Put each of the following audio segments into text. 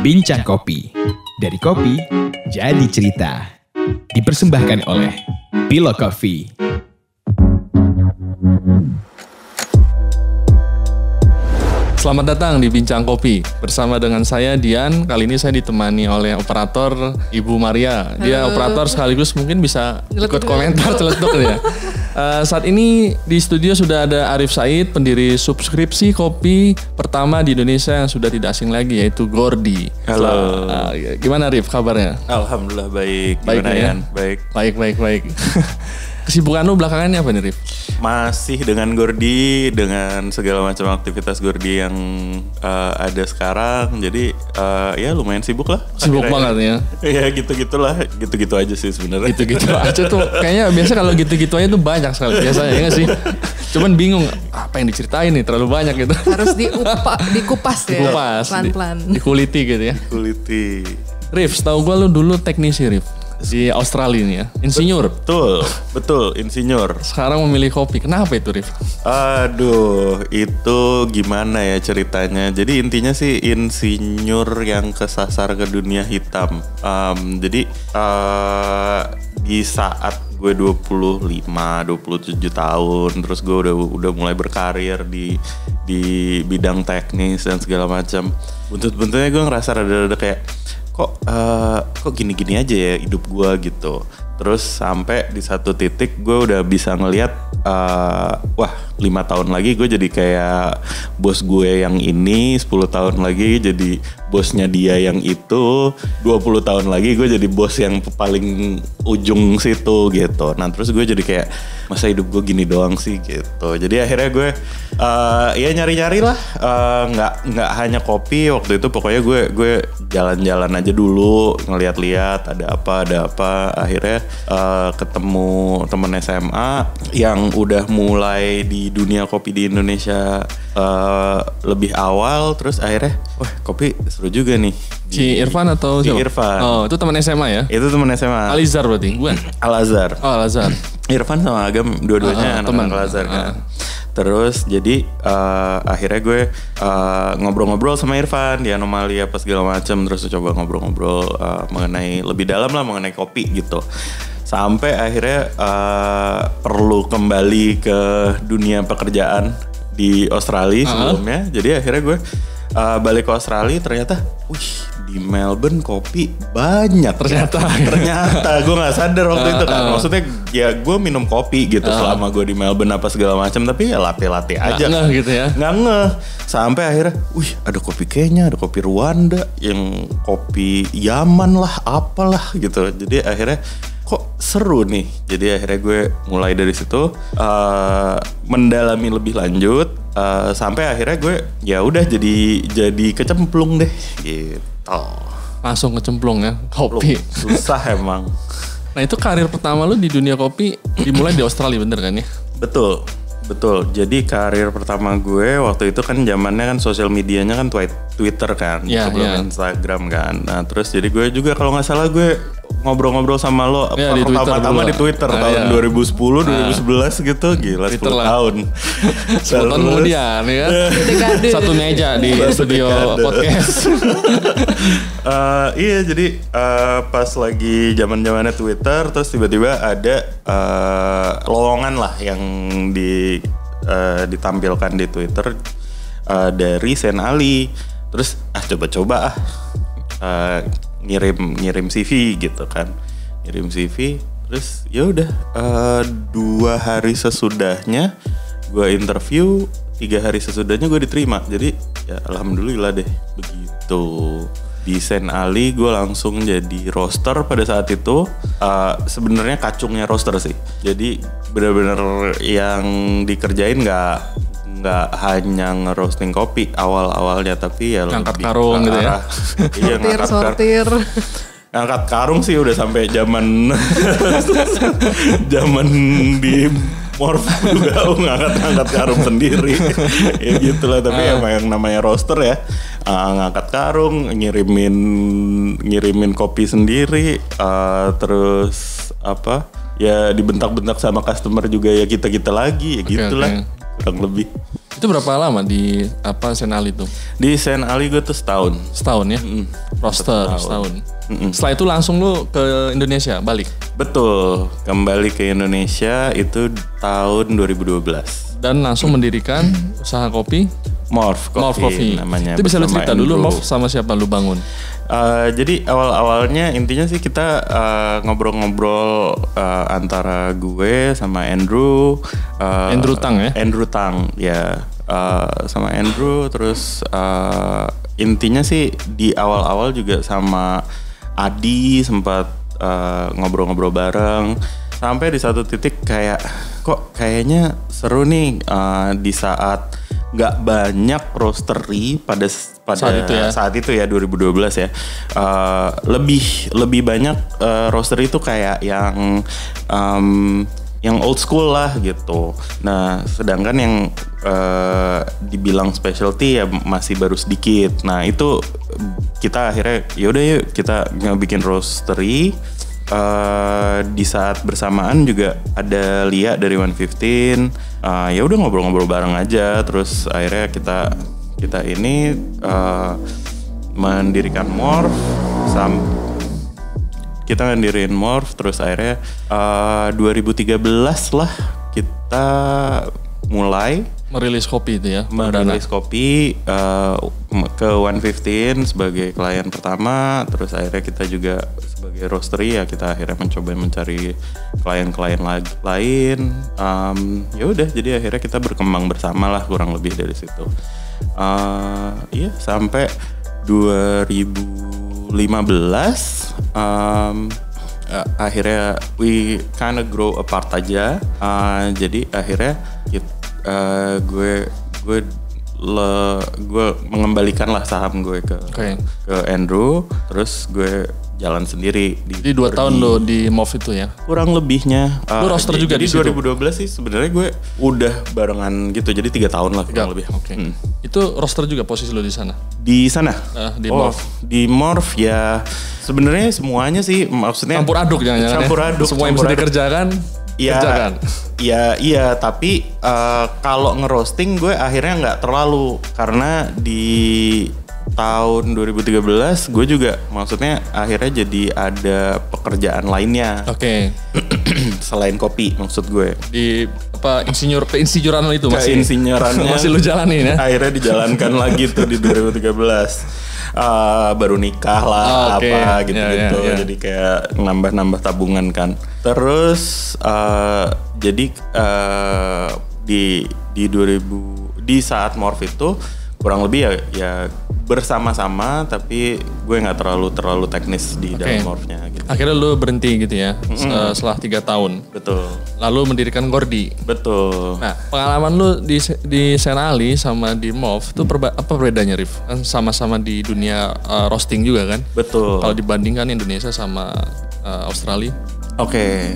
Bincang Kopi. Dari kopi, jadi cerita. Dipersembahkan oleh Pillow Coffee. Selamat datang di Bincang Kopi. Bersama dengan saya Dian. Kali ini saya ditemani oleh operator Ibu Maria. Dia operator sekaligus mungkin bisa ikut komentar celetuk ya. Saat ini di studio sudah ada Arif Said, pendiri subskripsi kopi pertama di Indonesia yang sudah tidak asing lagi, yaitu Gordi. Halo. Gimana Arif kabarnya? Alhamdulillah baik. Baik Gimana ya? Yan? Baik. Kesibukan lu belakangan ini apa nih Rif? Masih dengan Gordi, dengan segala macam aktivitas Gordi yang ada sekarang. Jadi ya lumayan sibuk lah. Sibuk banget ya? Ya gitu-gitulah. Gitu-gitu aja sih sebenarnya. Gitu-gitu aja tuh. Kayaknya biasa kalau gitu-gitu aja tuh banyak sekali. Biasanya ya gak sih? Cuman bingung apa yang diceritain nih, terlalu banyak gitu. Harus dikupas ya. Dikupas. Pelan-pelan. Dikuliti gitu ya. Kuliti. Rif, setahu gue lu dulu teknisi Rif. Di Australia nih ya. Insinyur. Betul, insinyur. Sekarang memilih kopi. Kenapa itu Rif? Aduh, itu gimana ya ceritanya? Jadi intinya sih insinyur yang kesasar ke dunia hitam. Jadi di saat gue 25, 27 tahun, terus gue udah mulai berkarir di bidang teknis dan segala macam. Buntut-buntutnya gue ngerasa rada-rada kayak kok gini-gini aja ya hidup gue gitu. Terus sampai di satu titik gue udah bisa ngelihat wah 5 tahun lagi gue jadi kayak bos gue yang ini, 10 tahun lagi jadi bosnya dia yang itu, 20 tahun lagi gue jadi bos yang paling ujung situ gitu. Nah terus gue jadi kayak masa hidup gue gini doang sih gitu. Jadi akhirnya gue ya nyari-nyari lah, nggak hanya kopi waktu itu, pokoknya gue jalan-jalan aja dulu, ngeliat-liat ada apa. Akhirnya ketemu temen SMA yang udah mulai di dunia kopi di Indonesia lebih awal. Terus akhirnya wah kopi seru juga nih. Si Irfan atau si siapa? Irfan. Oh itu teman SMA ya? Itu temen SMA. Al-Azhar berarti? Bukan? Al-Azhar. Oh Al-Azhar. Irfan sama Agam dua-duanya anak Al-Azhar kan. Terus jadi akhirnya gue ngobrol-ngobrol sama Irfan di Anomali apa segala macam. Terus coba ngobrol-ngobrol mengenai lebih dalam lah mengenai kopi gitu. Sampai akhirnya perlu kembali ke dunia pekerjaan di Australia sebelumnya. Jadi akhirnya gue balik ke Australia, ternyata di Melbourne kopi banyak. Ternyata gue nggak sadar waktu itu kan. Maksudnya ya gue minum kopi gitu selama gue di Melbourne apa segala macam, tapi ya latte aja. Nggak gitu ya? Nggak ngeh. Sampai akhirnya, ada kopi Kenya, ada kopi Rwanda, yang kopi Yaman lah, apalah gitu. Jadi akhirnya kok seru nih. Jadi akhirnya gue mulai dari situ mendalami lebih lanjut. Sampai akhirnya gue ya udah jadi kecemplung deh gitu. Langsung kecemplung ya kopi. Susah emang. Nah itu karir pertama lu di dunia kopi dimulai di Australia bener kan ya? Betul. Jadi karir pertama gue waktu itu kan zamannya kan sosial medianya kan Twitter kan, sebelum Instagram kan. Nah terus jadi gue juga kalau nggak salah gue ngobrol-ngobrol sama lo pertama di Twitter tahun 2010, 2011 gitu, gila Twitter 10 tahun. 10 tahun kemudian ya. Satu meja di studio podcast. Iya jadi pas lagi zaman-zamannya Twitter, terus tiba-tiba ada lowongan lah yang ditampilkan di Twitter dari Sen Ali. Terus coba-coba ngirim CV gitu kan. Ngirim CV terus ya udah 2 hari sesudahnya gue interview, 3 hari sesudahnya gue diterima. Jadi ya alhamdulillah deh begitu. Di Sen Ali gue langsung jadi roaster pada saat itu. Sebenarnya kacungnya roaster sih. Jadi benar-benar yang dikerjain nggak hanya ngerosting kopi awal-awalnya, tapi ya ngangkat karung gitu ya. Iya, sortir. Ngangkat karung sih udah sampai zaman di Morph juga ngangkat karung sendiri. Ya gitulah, tapi emang yang namanya roaster ya, ngangkat karung, ngirimin kopi sendiri, terus apa? Ya dibentak-bentak sama customer juga ya kita lagi ya gitulah. Kurang lebih. Itu berapa lama di Senali itu? Di Senali gue tuh setahun. Setahun ya? Roster setahun. Setelah itu langsung lu ke Indonesia, balik? Betul, kembali ke Indonesia itu tahun 2012. Dan langsung mendirikan usaha kopi? Morph Coffee namanya. Itu bisa lu cerita dulu, Andrew. Morph sama siapa lu bangun? Jadi awal-awalnya intinya sih kita ngobrol-ngobrol antara gue sama Andrew. Andrew Tang ya? Andrew Tang ya, sama Andrew. Terus intinya sih di awal-awal juga sama Adi sempat ngobrol-ngobrol bareng. Sampai di satu titik kayak kok kayaknya seru nih di saat nggak banyak roastery pada saat itu ya 2012 ya, lebih banyak roastery itu kayak yang old school lah gitu. Nah sedangkan yang dibilang specialty ya masih baru sedikit. Nah itu kita akhirnya yaudah yuk kita bikin roastery. Di saat bersamaan juga ada Lia dari 115. Ya udah ngobrol-ngobrol bareng aja, terus akhirnya kita ini mendirikan Morph. Kita ngedirin Morph, terus akhirnya 2013 lah kita mulai merilis kopi itu ya? Merilis kopi ke 115 sebagai klien pertama, terus akhirnya kita juga sebagai roastery ya kita akhirnya mencoba mencari klien-klien lain. Ya udah, jadi akhirnya kita berkembang bersama lah kurang lebih dari situ. Iya sampai 2015 akhirnya we kinda grow apart aja. Jadi akhirnya gue mengembalikan lah saham gue ke Andrew, terus gue jalan sendiri. Di 2 tahun lo di Morph itu ya? Kurang lebihnya. Lo roster juga di situ? Jadi 2012 sih sebenarnya gue udah barengan gitu, jadi 3 tahun lah kurang lebih. Oke. Itu roster juga posisi lo di sana? Di sana? Di Morph? Di Morph ya sebenarnya semuanya sih, maksudnya campur aduk jangan-jangan. Campur aduk. Semua yang bisa dikerjakan. Iya, tapi kalau ngerosting gue akhirnya nggak terlalu, karena di tahun 2013 gue juga maksudnya akhirnya jadi ada pekerjaan lainnya. Oke. Selain kopi maksud gue. Di keinsinyuran itu masih. Keinsinyurannya masih lu jalanin ya. Akhirnya dijalankan lagi tuh di 2013. Baru nikah lah apa gitu-gitu. Ya. Jadi kayak nambah-nambah tabungan kan. Terus jadi di saat Morph itu kurang lebih ya bersama-sama, tapi gue nggak terlalu teknis di dalam Morphnya gitu. Akhirnya lu berhenti gitu ya setelah 3 tahun. Betul. Lalu mendirikan Gordi. Betul. Nah pengalaman lu di Senali sama di Morph itu apa perbedaannya, Rif? Kan sama-sama di dunia roasting juga kan? Betul. Kalau dibandingkan Indonesia sama Australia? Oke.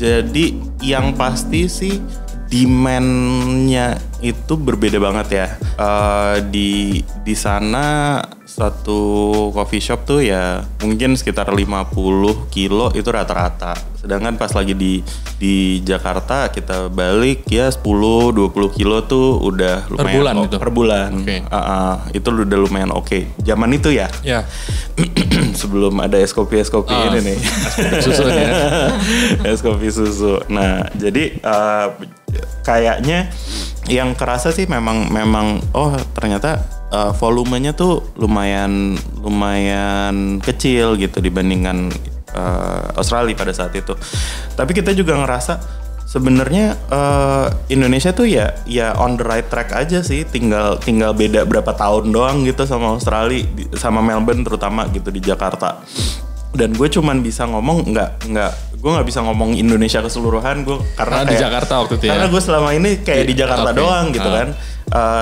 Jadi yang pasti sih demand-nya itu berbeda banget ya. Di sana satu coffee shop tuh ya mungkin sekitar 50 kilo itu rata-rata. Sedangkan pas lagi di Jakarta kita balik ya 10-20 kilo tuh udah lumayan. Per bulan gitu? Per bulan. Okay. Itu udah lumayan oke. Zaman itu ya. Ya. Sebelum ada es kopi ini nih. Es kopi susu nih ya. Es kopi susu. Nah jadi kayaknya yang kerasa sih memang ternyata volumenya tuh lumayan kecil gitu dibandingkan Australia pada saat itu. Tapi kita juga ngerasa sebenarnya Indonesia tuh ya on the right track aja sih, tinggal beda berapa tahun doang gitu sama Australia, sama Melbourne terutama gitu di Jakarta. Dan gue cuman bisa ngomong gue nggak bisa ngomong Indonesia keseluruhan gue karena di Jakarta waktu itu ya. Karena gue selama ini kayak di Jakarta doang gitu kan.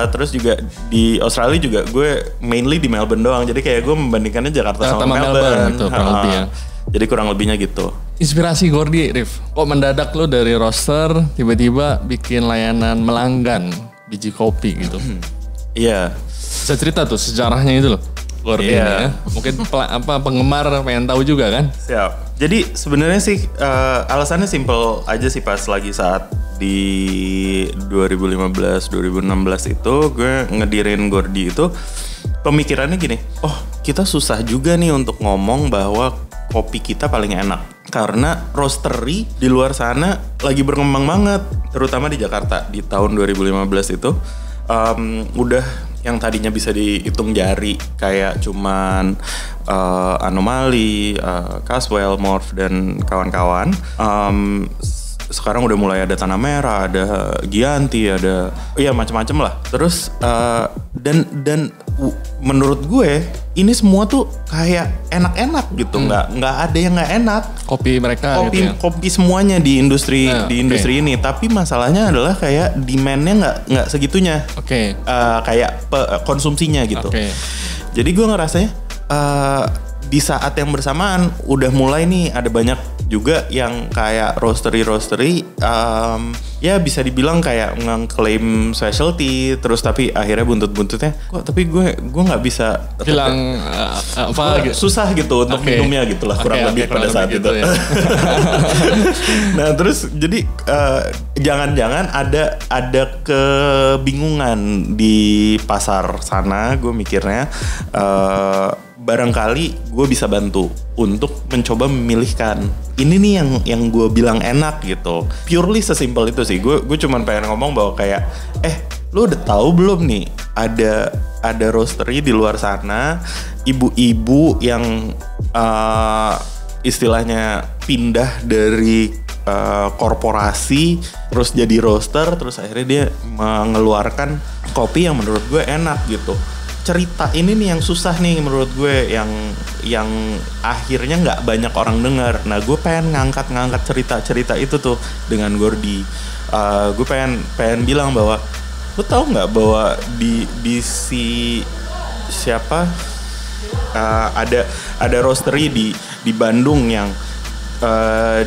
Terus juga di Australia juga gue mainly di Melbourne doang. Jadi kayak gue membandingkannya Jakarta sama Melbourne gitu, kurang lebih ya. Jadi kurang lebihnya gitu. Inspirasi Gordi, Rif. Kok mendadak lo dari roaster tiba-tiba bikin layanan melanggan biji kopi gitu? Iya. Bisa cerita tuh sejarahnya itu loh. Gordi ini ya. Mungkin penggemar pengen tahu juga kan? Siap. Jadi sebenarnya sih alasannya simple aja sih pas lagi saat di 2015-2016 itu gue ngedirin Gordi itu pemikirannya gini, oh kita susah juga nih untuk ngomong bahwa kopi kita paling enak karena roastery di luar sana lagi berkembang banget, terutama di Jakarta di tahun 2015 itu udah yang tadinya bisa dihitung jari kayak cuman Anomaly, Caswell, Morph dan kawan-kawan. Sekarang udah mulai ada Tanah Merah, ada Gianti, ada ya macam-macam lah. Terus dan menurut gue ini semua tuh kayak enak-enak gitu, nggak ada yang nggak enak. Kopi mereka Kopi gitu ya? kopi semuanya di industri okay. ini. Tapi masalahnya adalah kayak demand-nya nggak segitunya. Oke. Kayak konsumsinya gitu. Okay. Jadi gue ngerasanya di saat yang bersamaan udah mulai nih ada banyak juga yang kayak roastery ya bisa dibilang kayak ngeklaim specialty terus tapi akhirnya buntut-buntutnya kok tapi gue nggak bisa bilang apa gitu. Susah gitu untuk minumnya gitu lah kurang lebih pada saat itu ya. Nah terus jadi jangan-jangan ada kebingungan di pasar sana, gue mikirnya barangkali gue bisa bantu untuk mencoba memilihkan ini nih yang gue bilang enak gitu. Purely sesimpel itu sih. Gue cuman pengen ngomong bahwa kayak lu udah tahu belum nih ada roastery di luar sana, ibu-ibu yang istilahnya pindah dari korporasi terus jadi roaster terus akhirnya dia mengeluarkan kopi yang menurut gue enak gitu. Cerita ini nih yang susah nih menurut gue yang akhirnya nggak banyak orang dengar. Nah gue pengen ngangkat cerita itu tuh dengan Gordi. Gue pengen bilang bahwa lu tahu nggak bahwa di siapa ada roastery di Bandung yang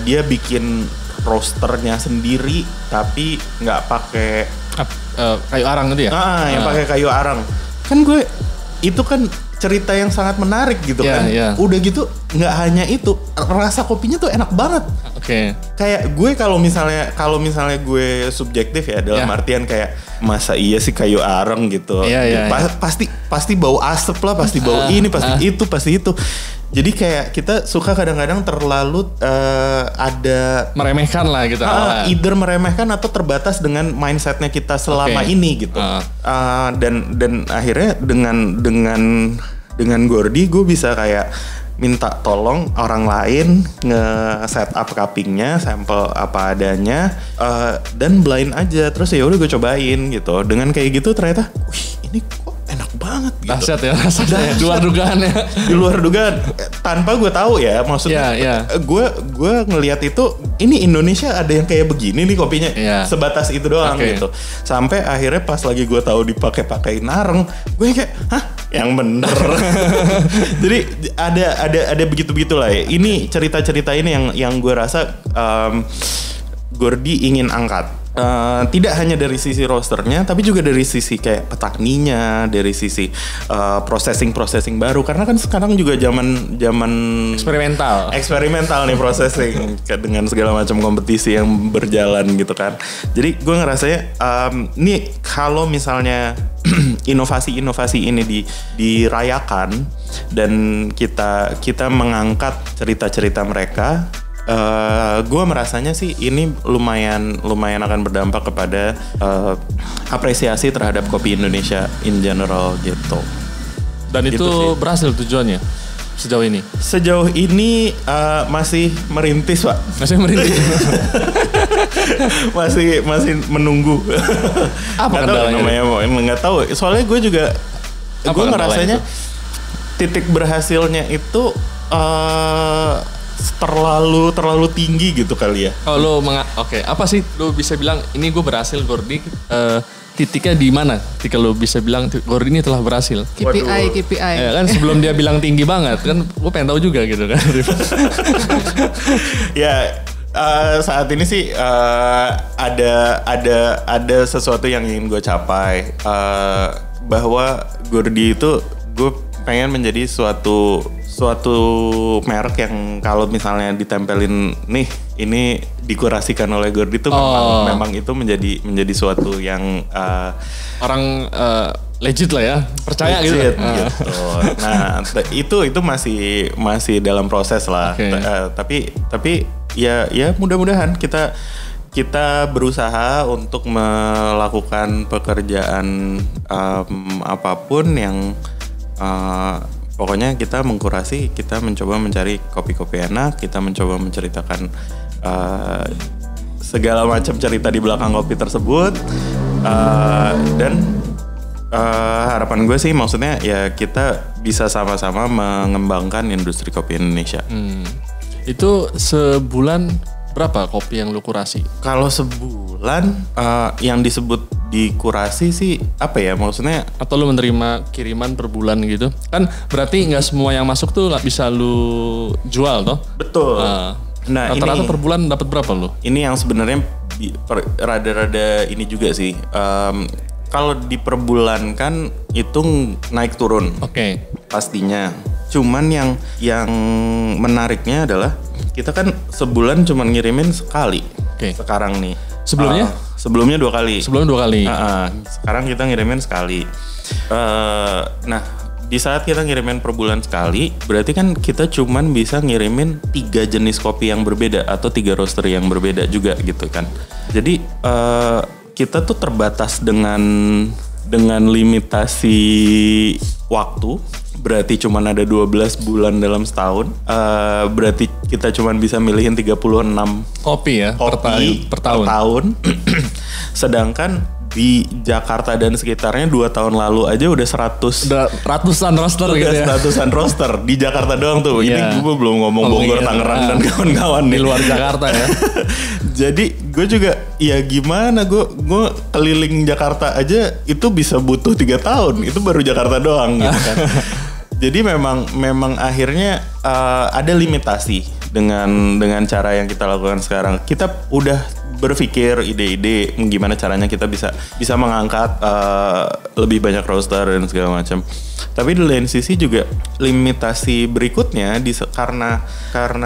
dia bikin roasternya sendiri tapi nggak pakai kayu arang gitu ya? Yang pakai kayu arang. Kan gue itu kan cerita yang sangat menarik gitu kan. Udah gitu nggak hanya itu, rasa kopinya tuh enak banget. Oke. Kayak gue kalau misalnya gue subjektif ya dalam artian kayak masa iya sih kayu arang gitu. Pasti bau asap lah, pasti bau ini, pasti itu. Jadi kayak kita suka kadang-kadang terlalu ada meremehkan lah gitu. Either meremehkan atau terbatas dengan mindsetnya kita selama ini gitu. Dan akhirnya dengan Gordi gue bisa kayak minta tolong orang lain nge-set up cuppingnya, sampel apa adanya, dan blind aja. Terus ya udah gue cobain gitu. Dengan kayak gitu ternyata, wih ini kok enak banget gitu. Dahsyat ya rasanya. Di luar dugaan ya. Di luar dugaan. Tanpa gue tahu ya, maksudnya gue ngelihat itu, ini Indonesia ada yang kayak begini nih kopinya. Sebatas itu doang gitu. Sampai akhirnya pas lagi gue tahu dipakai areng, gue kayak, hah? Yang bener. Jadi ada begitu-begitu lah ya. Ini cerita-cerita ini yang gue rasa Gordi ingin angkat. Tidak hanya dari sisi roasternya, tapi juga dari sisi kayak petaninya, dari sisi processing baru. Karena kan sekarang juga zaman eksperimental nih processing dengan segala macam kompetisi yang berjalan gitu kan. Jadi gue ngerasanya nih kalau misalnya inovasi ini dirayakan dan kita mengangkat cerita-cerita mereka. Gue merasanya sih ini lumayan akan berdampak kepada apresiasi terhadap kopi Indonesia in general gitu. Dan itu berhasil tujuannya sejauh ini? Sejauh ini masih merintis Pak. Masih merintis. masih menunggu. Apa kendalanya? Nggak tahu. Soalnya gue juga gue ngerasanya titik berhasilnya itu terlalu tinggi gitu kali ya. Oh lo apa sih lo bisa bilang ini gue berhasil Gordi, titiknya di mana? Ketika lo bisa bilang Gordi ini telah berhasil. KPI. Kan sebelum dia bilang tinggi banget kan, gue pengen tahu juga gitu kan. Saat ini sih ada sesuatu yang ingin gue capai, bahwa Gordi itu gue pengen menjadi suatu merek yang kalau misalnya ditempelin nih ini dikurasikan oleh Gordi itu memang itu menjadi suatu yang orang legit lah ya, percaya legit, gitu. Nah, itu masih dalam proses lah. Okay. Tapi ya mudah-mudahan kita berusaha untuk melakukan pekerjaan apapun yang pokoknya kita mengkurasi, kita mencoba mencari kopi-kopi enak, kita mencoba menceritakan segala macam cerita di belakang kopi tersebut, dan harapan gue sih maksudnya ya kita bisa sama-sama mengembangkan industri kopi Indonesia. Itu sebulan berapa kopi yang lu kurasi? Kalau sebulan yang disebut dikurasi sih apa ya maksudnya? Atau lu menerima kiriman per bulan gitu? Kan berarti nggak semua yang masuk tuh bisa lu jual toh? Betul. Nah rata-rata per bulan dapat berapa lu? Ini yang sebenarnya rada-rada ini juga sih. Kalau diperbulankan itu naik turun. Oke. Pastinya. Cuman yang menariknya adalah kita kan sebulan cuma ngirimin sekali. Oke. Sekarang nih. Sebelumnya? Sebelumnya 2 kali. Sebelum 2 kali. Sekarang kita ngirimin sekali. Nah, di saat kita ngirimin per bulan sekali, berarti kan kita cuman bisa ngirimin 3 jenis kopi yang berbeda atau 3 roaster yang berbeda juga gitu kan. Jadi kita tuh terbatas dengan limitasi waktu. Berarti cuman ada 12 bulan dalam setahun. Berarti kita cuman bisa milihin 36 kopi ya kopi per tahun. Sedangkan di Jakarta dan sekitarnya 2 tahun lalu aja udah ratusan roaster gitu ya. Ratusan roaster di Jakarta doang tuh. Yeah. Ini gue belum ngomong Bogor, Tangerang dan kawan-kawan di luar Jakarta ya. Jadi gue juga ya gimana gue keliling Jakarta aja itu bisa butuh 3 tahun. Itu baru Jakarta doang gitu kan. Jadi memang akhirnya ada limitasi dengan cara yang kita lakukan sekarang. Kita udah berpikir ide-ide gimana caranya kita bisa mengangkat lebih banyak roaster dan segala macam. Tapi di lain sisi juga limitasi berikutnya karena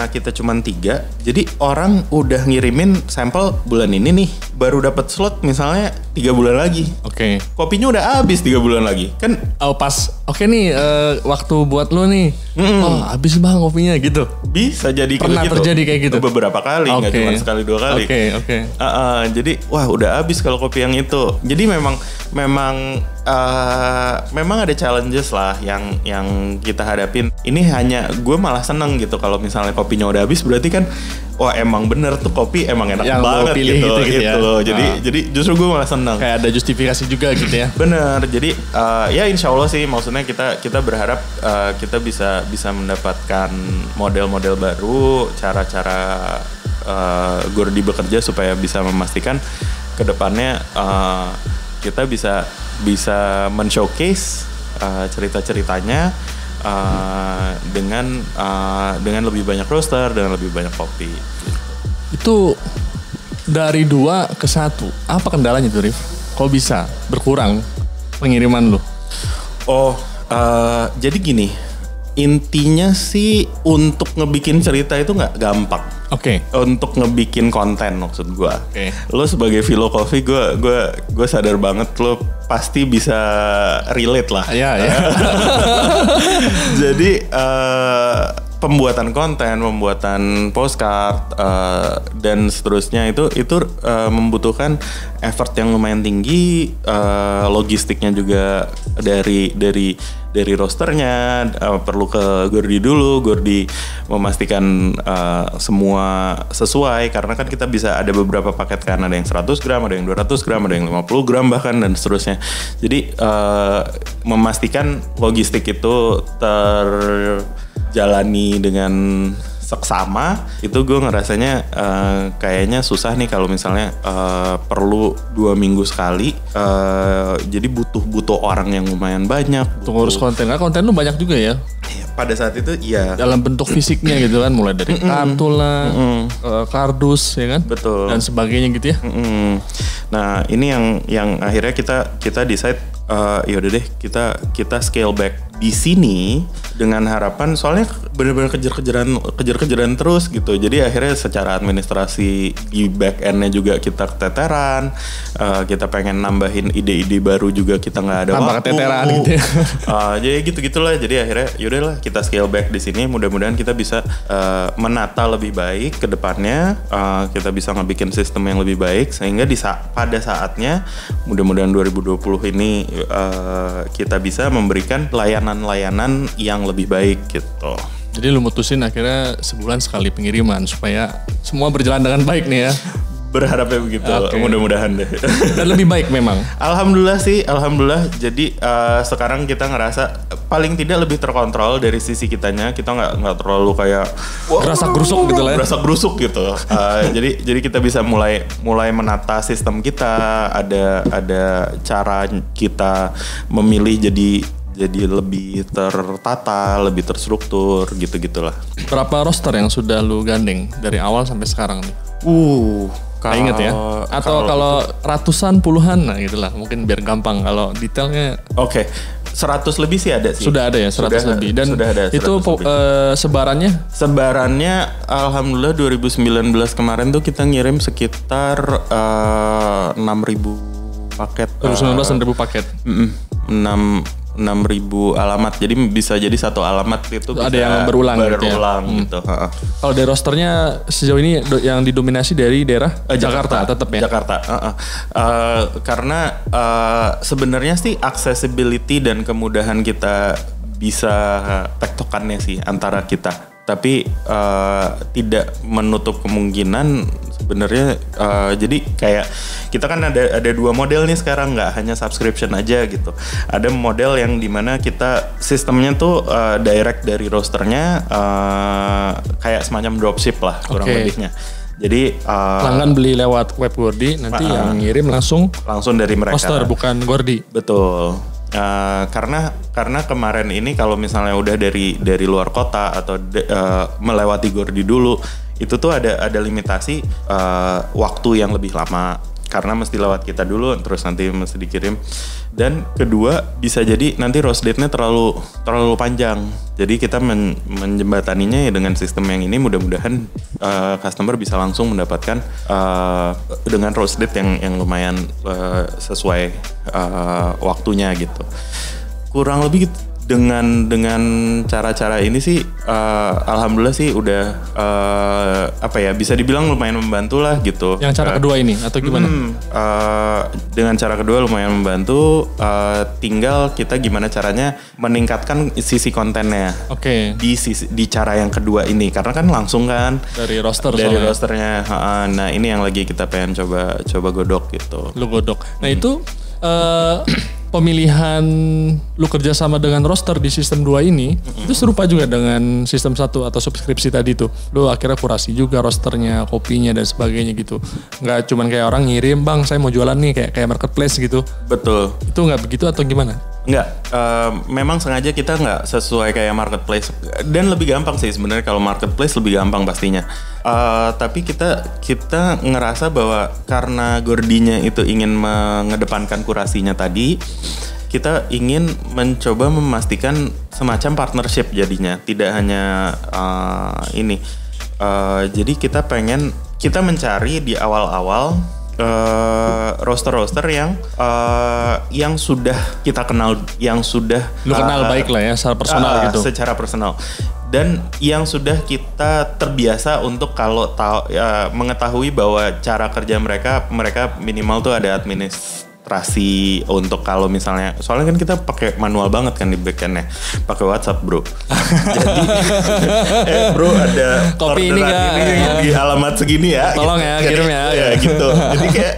kita cuma 3, jadi orang udah ngirimin sampel bulan ini nih, baru dapat slot misalnya 3 bulan lagi. Oke. Kopinya udah habis 3 bulan lagi kan? Oke nih waktu buat lo nih, habis bang kopinya gitu. Bisa jadi pernah gitu. Terjadi kayak gitu. Beberapa kali, nggak cuma sekali 2 kali. Oke. Jadi wah udah habis kalau kopi yang itu. Jadi memang ada challenges lah yang kita hadapin. Ini hanya gue malah seneng gitu kalau misalnya kopinya udah habis, berarti kan wah emang bener tuh kopi emang enak yang banget gitu ya. Jadi justru gue malah seneng. Kayak ada justifikasi juga gitu ya. Bener. Jadi ya insya Allah sih maksudnya kita berharap kita bisa mendapatkan model-model baru, cara-cara Gordi bekerja supaya bisa memastikan kedepannya kita bisa men-showcase cerita-ceritanya dengan lebih banyak roaster, dengan lebih banyak kopi. Itu dari 2 ke 1, apa kendalanya tuh Rif? Kok bisa berkurang pengiriman lo? Jadi gini, intinya sih untuk ngebikin cerita itu nggak gampang. Oke. Untuk ngebikin konten maksud gue. Oke. Lo sebagai Philo Coffee, gue sadar banget lo pasti bisa relate lah. Iya. Jadi pembuatan konten, pembuatan postcard dan seterusnya itu membutuhkan effort yang lumayan tinggi, logistiknya juga dari rosternya perlu ke Gordi dulu. Gordi memastikan semua sesuai, karena kan kita bisa ada beberapa paket kan, ada yang 100 gram, ada yang 200 gram, ada yang 50 gram bahkan dan seterusnya. Jadi memastikan logistik itu terjalani dengan seksama, itu gue ngerasanya kayaknya susah nih kalau misalnya perlu 2 minggu sekali. Jadi butuh orang yang lumayan banyak. Untuk ngurus konten, konten lu banyak juga ya? Pada saat itu iya. Dalam bentuk fisiknya gitu kan, mulai dari kartu lah, kardus ya kan? Betul. Dan sebagainya gitu ya. Nah ini yang akhirnya kita decide yaudah deh kita scale back di sini dengan harapan soalnya benar-benar kejar-kejaran terus gitu. Jadi akhirnya secara administrasi di back end-nya juga kita keteteran. Kita pengen nambahin ide-ide baru juga kita nggak ada tambah waktu. keteteran gitu ya. Jadi gitu-gitulah. Jadi akhirnya yaudahlah kita scale back di sini. Mudah-mudahan kita bisa menata lebih baik ke depannya. Kita bisa ngebikin sistem yang lebih baik sehingga pada saatnya mudah-mudahan 2020 ini kita bisa memberikan layanan-layanan yang lebih baik gitu. Jadi lu mutusin akhirnya sebulan sekali pengiriman supaya semua berjalan dengan baik nih ya. Berharapnya begitu, mudah-mudahan deh. Dan lebih baik memang. Alhamdulillah. Jadi sekarang kita ngerasa paling tidak lebih terkontrol dari sisi kitanya. Kita nggak terlalu kayak Gerasa gerusuk gitu lah ya. Gerasa gerusuk gitu. Jadi kita bisa mulai menata sistem kita. Ada cara kita memilih jadi lebih tertata, lebih terstruktur gitu-gitulah. Berapa roster yang sudah lu gandeng dari awal sampai sekarang nih? Nggak inget ya? Atau kalau ratusan, puluhan, nah gitulah. Mungkin biar gampang kalau detailnya. Oke. 100 lebih sih ada sih. Sudah ada ya 100 lebih. Dan sudah ada, itu sebarannya? Sebarannya alhamdulillah 2019 kemarin tuh kita ngirim sekitar 6.000 paket. 2019 6.000 paket. 6.000 alamat, jadi bisa jadi satu alamat itu bisa ada yang berulang gitu. Kalau dari rosternya sejauh ini yang didominasi dari daerah Jakarta tetap ya. Jakarta. Karena sebenarnya sih accessibility dan kemudahan kita bisa tektokannya sih antara kita. Tapi tidak menutup kemungkinan sebenarnya jadi kayak kita kan ada dua model nih sekarang, nggak hanya subscription aja gitu. Ada model yang dimana kita sistemnya tuh direct dari rosternya kayak semacam dropship lah kurang lebihnya. Jadi pelanggan beli lewat web Gordi, nanti yang ngirim langsung dari mereka. Roster bukan Gordi. Betul. Karena kemarin ini kalau misalnya udah dari luar kota atau melewati Gordi dulu, itu tuh ada limitasi waktu yang lebih lama karena mesti lewat kita dulu terus nanti mesti dikirim. Dan kedua bisa jadi nanti roast date-nya terlalu panjang. Jadi kita menjembataninya ya dengan sistem yang ini, mudah-mudahan customer bisa langsung mendapatkan dengan roast date yang lumayan sesuai waktunya gitu. Kurang lebih dengan cara-cara ini sih alhamdulillah sih udah bisa dibilang lumayan membantu lah gitu. Yang cara kedua ini atau gimana? Dengan cara kedua lumayan membantu, tinggal kita gimana caranya meningkatkan sisi kontennya. Oke. Di cara yang kedua ini karena kan langsung kan dari rosternya. Nah, ini yang lagi kita pengen coba godok gitu. Lu godok. Nah, itu pemilihan lu kerja sama dengan roster di sistem 2 ini itu serupa juga dengan sistem 1 atau subskripsi tadi tuh. Lu akhirnya kurasi juga rosternya, kopinya dan sebagainya gitu. Nggak cuman kayak orang ngirim, "Bang, saya mau jualan nih," kayak marketplace gitu. Betul. Itu nggak begitu atau gimana? Nggak, memang sengaja kita nggak sesuai kayak marketplace. Dan lebih gampang sih sebenarnya kalau marketplace lebih gampang pastinya. Tapi kita ngerasa bahwa karena Gordinya itu ingin mengedepankan kurasinya tadi, kita ingin mencoba memastikan semacam partnership jadinya. Tidak hanya ini. Jadi kita mencari di awal-awal roster-roster yang sudah kita kenal, yang sudah lu kenal baik lah ya secara personal gitu. Secara personal. Dan yang sudah kita terbiasa untuk kalau mengetahui bahwa cara kerja mereka minimal tuh ada administrasi untuk kalau misalnya, soalnya kan kita pakai manual banget kan di backendnya, pakai WhatsApp bro. Jadi bro ada kopi ini di alamat segini ya, tolong gitu. ya kirim ya, gitu. Jadi kayak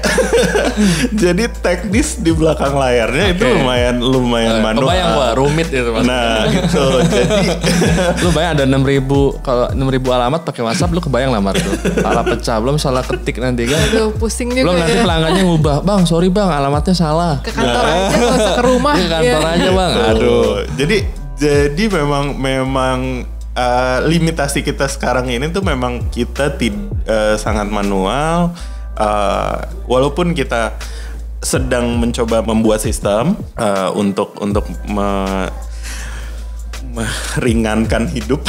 jadi teknis di belakang layarnya itu lumayan manual. Kebayang gua rumit itu mas. Nah gitu. Jadi lu bayang ada 6.000, kalau 6.000 alamat pakai WhatsApp, lu kebayang lah Mar tuh. Salah pecah, belum salah ketik nanti kan. Aduh, pusing juga. Belum nanti pelanggannya ngubah, "Bang, sorry Bang, alamatnya salah." Ke kantor aja, gak usah ke rumah. Ke kantor aja Bang. Aduh. Jadi memang limitasi kita sekarang ini tuh memang kita sangat manual. Walaupun kita sedang mencoba membuat sistem untuk meringankan hidup,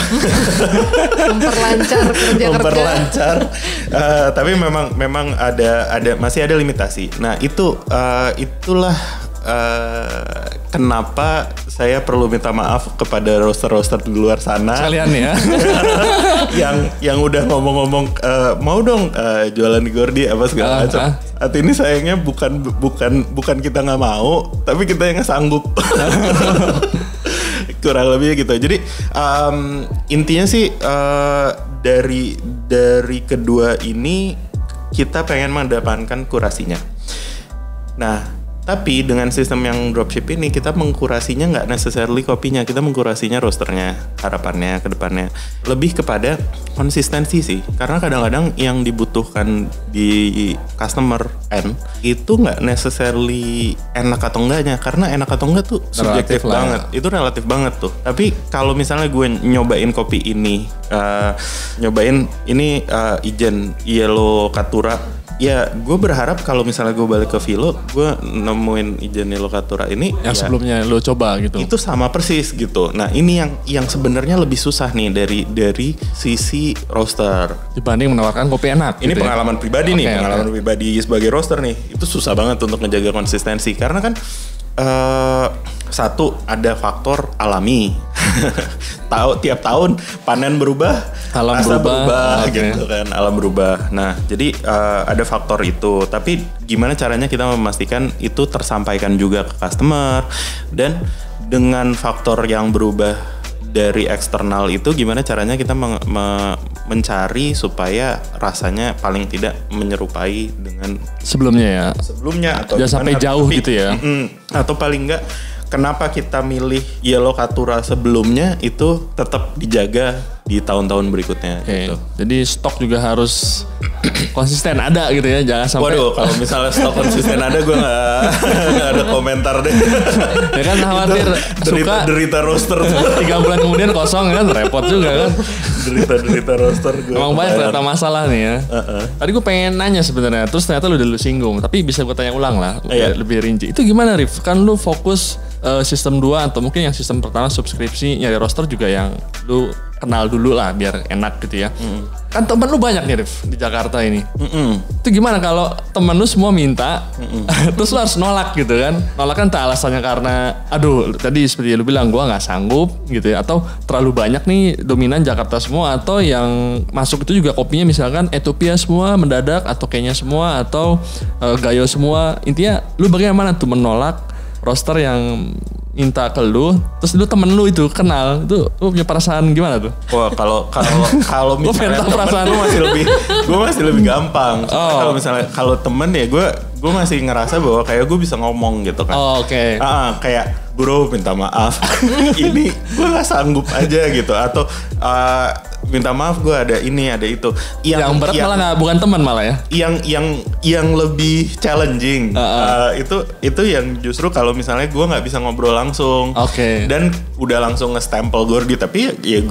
Memperlancar kerja. memperlancar. Tapi memang masih ada limitasi. Nah itulah kenapa saya perlu minta maaf kepada roaster-roaster di luar sana. Sekalian ya. yang udah ngomong-ngomong mau dong jualan di Gordi apa segala macam. Saat ini sayangnya bukan kita nggak mau, tapi kita yang nggak sanggup. Kurang lebih gitu. Jadi intinya sih dari kedua ini kita pengen mendapatkan kurasinya. Nah, tapi dengan sistem yang dropship ini kita mengkurasinya nggak necessarily kopinya, kita mengkurasinya roasternya, harapannya ke depannya lebih kepada konsistensi sih, karena kadang-kadang yang dibutuhkan di customer end itu nggak necessarily enak atau enggaknya, karena enak atau enggak tuh subjektif banget, itu relatif banget tuh. Tapi kalau misalnya gue nyobain kopi ini, Ijen Yellow Caturra, ya gue berharap kalau misalnya gue balik ke Vilo, gue nemuin Ijen Yellow Caturra ini yang sebelumnya lo coba gitu. Itu sama persis gitu. Nah ini yang sebenarnya lebih susah nih dari sisi roaster dibanding menawarkan kopi enak. Ini gitu pengalaman pribadi nih, pengalaman pribadi sebagai roaster nih. Itu susah banget untuk menjaga konsistensi karena kan satu ada faktor alami. Tiap tahun panen berubah, alam berubah gitu kan, alam berubah. Nah, jadi ada faktor itu. Tapi gimana caranya kita memastikan itu tersampaikan juga ke customer, dan dengan faktor yang berubah dari eksternal itu gimana caranya kita mencari supaya rasanya paling tidak menyerupai dengan sebelumnya atau jangan sampai jauh gitu ya. Atau paling enggak kenapa kita milih Yellow Caturra sebelumnya itu tetap dijaga di tahun-tahun berikutnya gitu. Jadi stok juga harus konsisten ada gitu ya, jangan sampai. Waduh, kalau misalnya stok konsisten ada gue nggak ada komentar deh. Ya kan khawatir suka derita roaster 3 bulan kemudian kosong kan, repot juga kan. derita roaster gue. Emang banyak ternyata masalah nih ya. Tadi gue pengen nanya sebenarnya, terus ternyata lu udah singgung, tapi bisa gue tanya ulang lah, lebih rinci. Itu gimana Rif? Kan lu fokus sistem 2 atau mungkin yang sistem pertama subskripsi, nyari roaster juga yang lu kenal dulu lah biar enak gitu ya. Kan temen lu banyak nih Rif di Jakarta ini. Itu gimana kalau temen lu semua minta terus lu harus nolak gitu kan? Nolak kan tak alasannya karena aduh tadi seperti lu bilang gua nggak sanggup gitu ya, atau terlalu banyak nih dominan Jakarta semua, atau yang masuk itu juga kopinya misalkan Ethiopia semua mendadak, atau Kenya semua, atau Gayo semua. Intinya lu bagaimana tuh menolak roaster yang minta ke lu, terus lu temen lu itu kenal, itu lu punya perasaan gimana tuh? Wah kalau misalnya perasaan gue masih lebih gampang. Kalau misalnya kalau temen ya gue masih ngerasa bahwa kayak gue bisa ngomong gitu kan. Kayak bro minta maaf, ini gue nggak sanggup aja gitu, atau minta maaf gue ada ini ada itu. Yang berat malah nggak, bukan teman malah ya? Yang lebih challenging itu yang justru kalau misalnya gue nggak bisa ngobrol langsung, dan udah langsung nge-stempel Gordi, tapi ya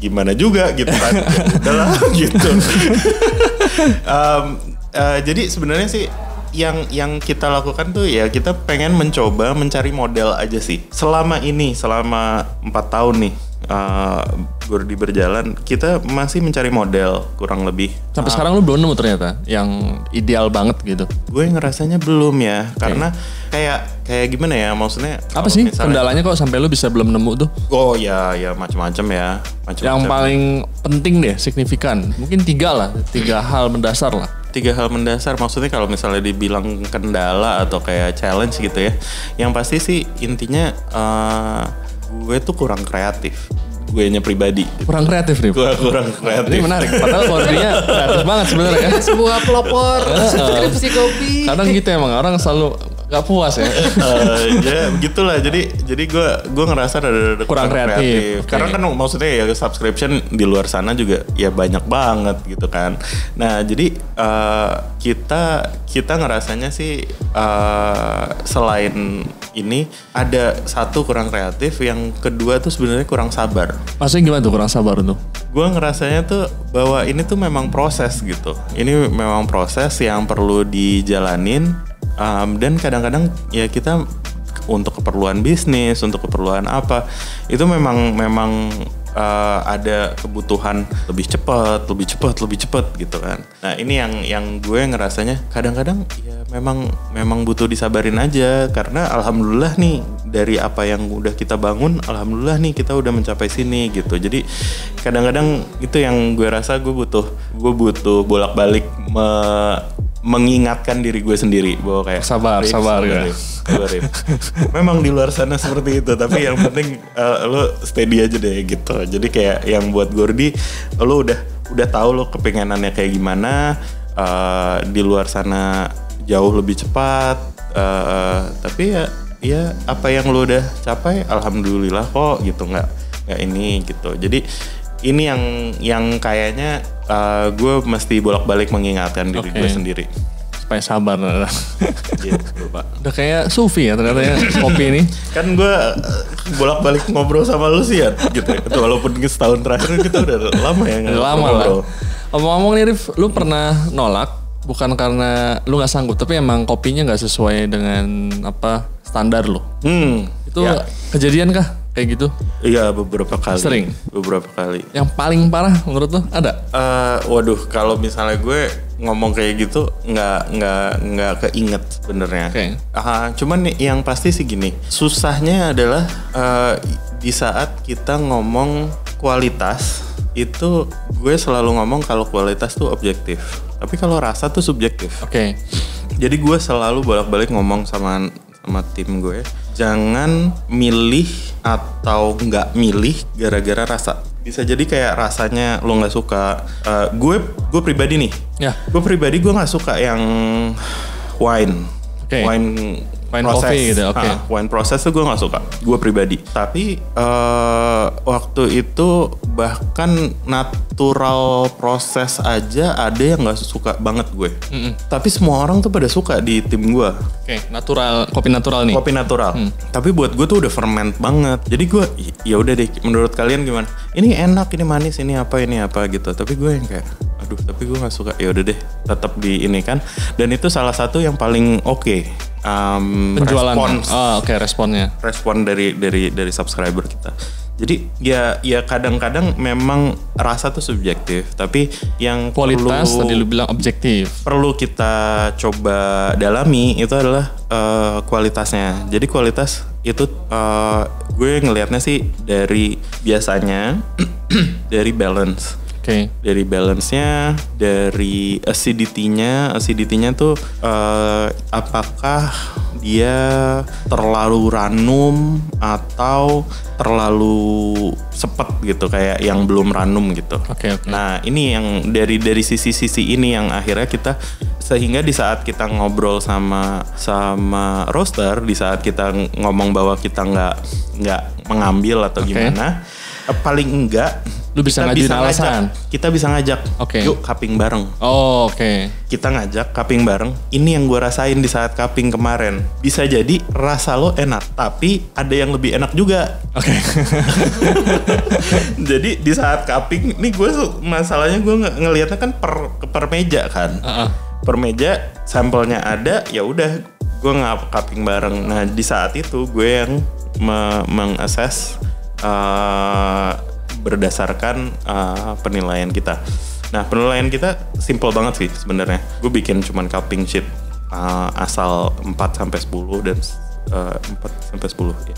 gimana juga gitu kan. Udahlah gitu. Jadi sebenarnya sih yang kita lakukan tuh ya kita pengen mencoba mencari model aja sih. Selama 4 tahun nih Gordi berjalan, kita masih mencari model kurang lebih. Sampai sekarang lu belum nemu ternyata yang ideal banget gitu. Gue ngerasanya belum ya, karena kayak gimana ya, maksudnya apa sih kendalanya kok sampai lu bisa belum nemu tuh? Oh ya macam-macam ya. Yang paling penting deh, signifikan. Mungkin 3 hal mendasar lah. 3 hal mendasar, maksudnya kalau misalnya dibilang kendala atau kayak challenge gitu ya, yang pasti sih intinya gue tuh kurang kreatif. Gue nya pribadi. Kurang kreatif nih. Gue kurang kreatif. Ini menarik. Padahal Gordinya kreatif banget sebenarnya kan. Sebuah pelopor subskripsi kopi. Kadang gitu emang orang selalu gak puas ya. Ya begitulah. Jadi gue ngerasa ada kurang kreatif. Karena kan maksudnya ya subscription di luar sana juga ya banyak banget gitu kan. Nah jadi kita ngerasanya sih selain ini ada satu kurang kreatif, yang kedua tuh sebenarnya kurang sabar. Maksudnya gimana tuh kurang sabar tuh? Gue ngerasanya tuh bahwa ini tuh memang proses gitu. Ini memang proses yang perlu dijalanin, dan kadang-kadang ya kita untuk keperluan bisnis, untuk keperluan apa, itu memang ada kebutuhan lebih cepat gitu kan. Nah ini yang gue ngerasanya kadang-kadang ya memang butuh disabarin aja, karena alhamdulillah nih dari apa yang udah kita bangun, alhamdulillah nih kita udah mencapai sini gitu. Jadi kadang-kadang itu yang gue rasa gue butuh bolak-balik mengingatkan diri gue sendiri bahwa kayak sabar ya. Memang di luar sana seperti itu, tapi yang penting lo steady aja deh gitu. Jadi kayak yang buat Gordy, lo udah tahu lo kepengenannya kayak gimana, di luar sana jauh lebih cepat, tapi ya apa yang lo udah capai alhamdulillah kok gitu, nggak ini gitu. Jadi ini yang kayaknya gue mesti bolak-balik mengingatkan diri gue sendiri supaya sabar. Gitu, Pak. Udah kayak Sufi ya ternyata ya kopi ini. Kan gue bolak-balik ngobrol sama lu sih ya gitu. Walaupun setahun terakhir kita udah lama ya ngobrol. Ngomong-ngomong nih Rif, lu pernah nolak bukan karena lu nggak sanggup, tapi emang kopinya nggak sesuai dengan apa standar lu. Itu ya. Kejadian kah kayak gitu? Iya, beberapa kali. Sering? Beberapa kali. Yang paling parah menurut lo ada? Waduh, kalau misalnya gue ngomong kayak gitu nggak keinget sebenarnya. Okay. Cuman yang pasti sih gini, susahnya adalah di saat kita ngomong kualitas, itu gue selalu ngomong kalau kualitas tuh objektif, tapi kalau rasa tuh subjektif. Oke. Jadi gue selalu bolak-balik ngomong sama tim gue, jangan milih atau nggak milih gara-gara rasa. Bisa jadi kayak rasanya lo nggak suka. Gue pribadi nih, gue pribadi gue nggak suka yang wine proses, coffee gitu. Wine proses tuh gue nggak suka, gue pribadi. Tapi waktu itu bahkan natural proses aja ada yang nggak suka banget gue. Tapi semua orang tuh pada suka di tim gue. Natural, kopi natural nih. Kopi natural. Tapi buat gue tuh udah ferment banget. Jadi gue ya udah deh. Menurut kalian gimana? Ini enak, ini manis, ini apa gitu. Tapi gue yang kayak, aduh, tapi gue nggak suka. Ya udah deh, tetap di ini kan. Dan itu salah satu yang paling oke. Penjualan. Responnya. Respon dari subscriber kita. Jadi ya kadang-kadang memang rasa tuh subjektif, tapi yang kualitas tadi lu bilang objektif. Perlu kita coba dalami itu adalah kualitasnya. Jadi kualitas itu gue ngelihatnya sih dari biasanya dari balance. Dari balance-nya, dari acidity-nya tuh apakah dia terlalu ranum atau terlalu sepet gitu, kayak yang belum ranum gitu. Nah ini yang dari sisi ini yang akhirnya kita, sehingga di saat kita ngobrol sama roaster, di saat kita ngomong bahwa kita nggak mengambil atau gimana, paling enggak lu bisa ngajuin alasan. Kita bisa ngajak, yuk cupping bareng. Kita ngajak cupping bareng. Ini yang gue rasain di saat cupping kemarin. Bisa jadi rasa lo enak, tapi ada yang lebih enak juga. Jadi di saat cupping, nih gue masalahnya gue ngelihatnya kan per meja kan. Per meja sampelnya ada, ya udah gue cupping bareng. Nah di saat itu gue yang mengakses berdasarkan penilaian kita. Nah penilaian kita simple banget sih sebenarnya. Gue bikin cuman cupping sheet asal 4-10 dan 4-10 ya.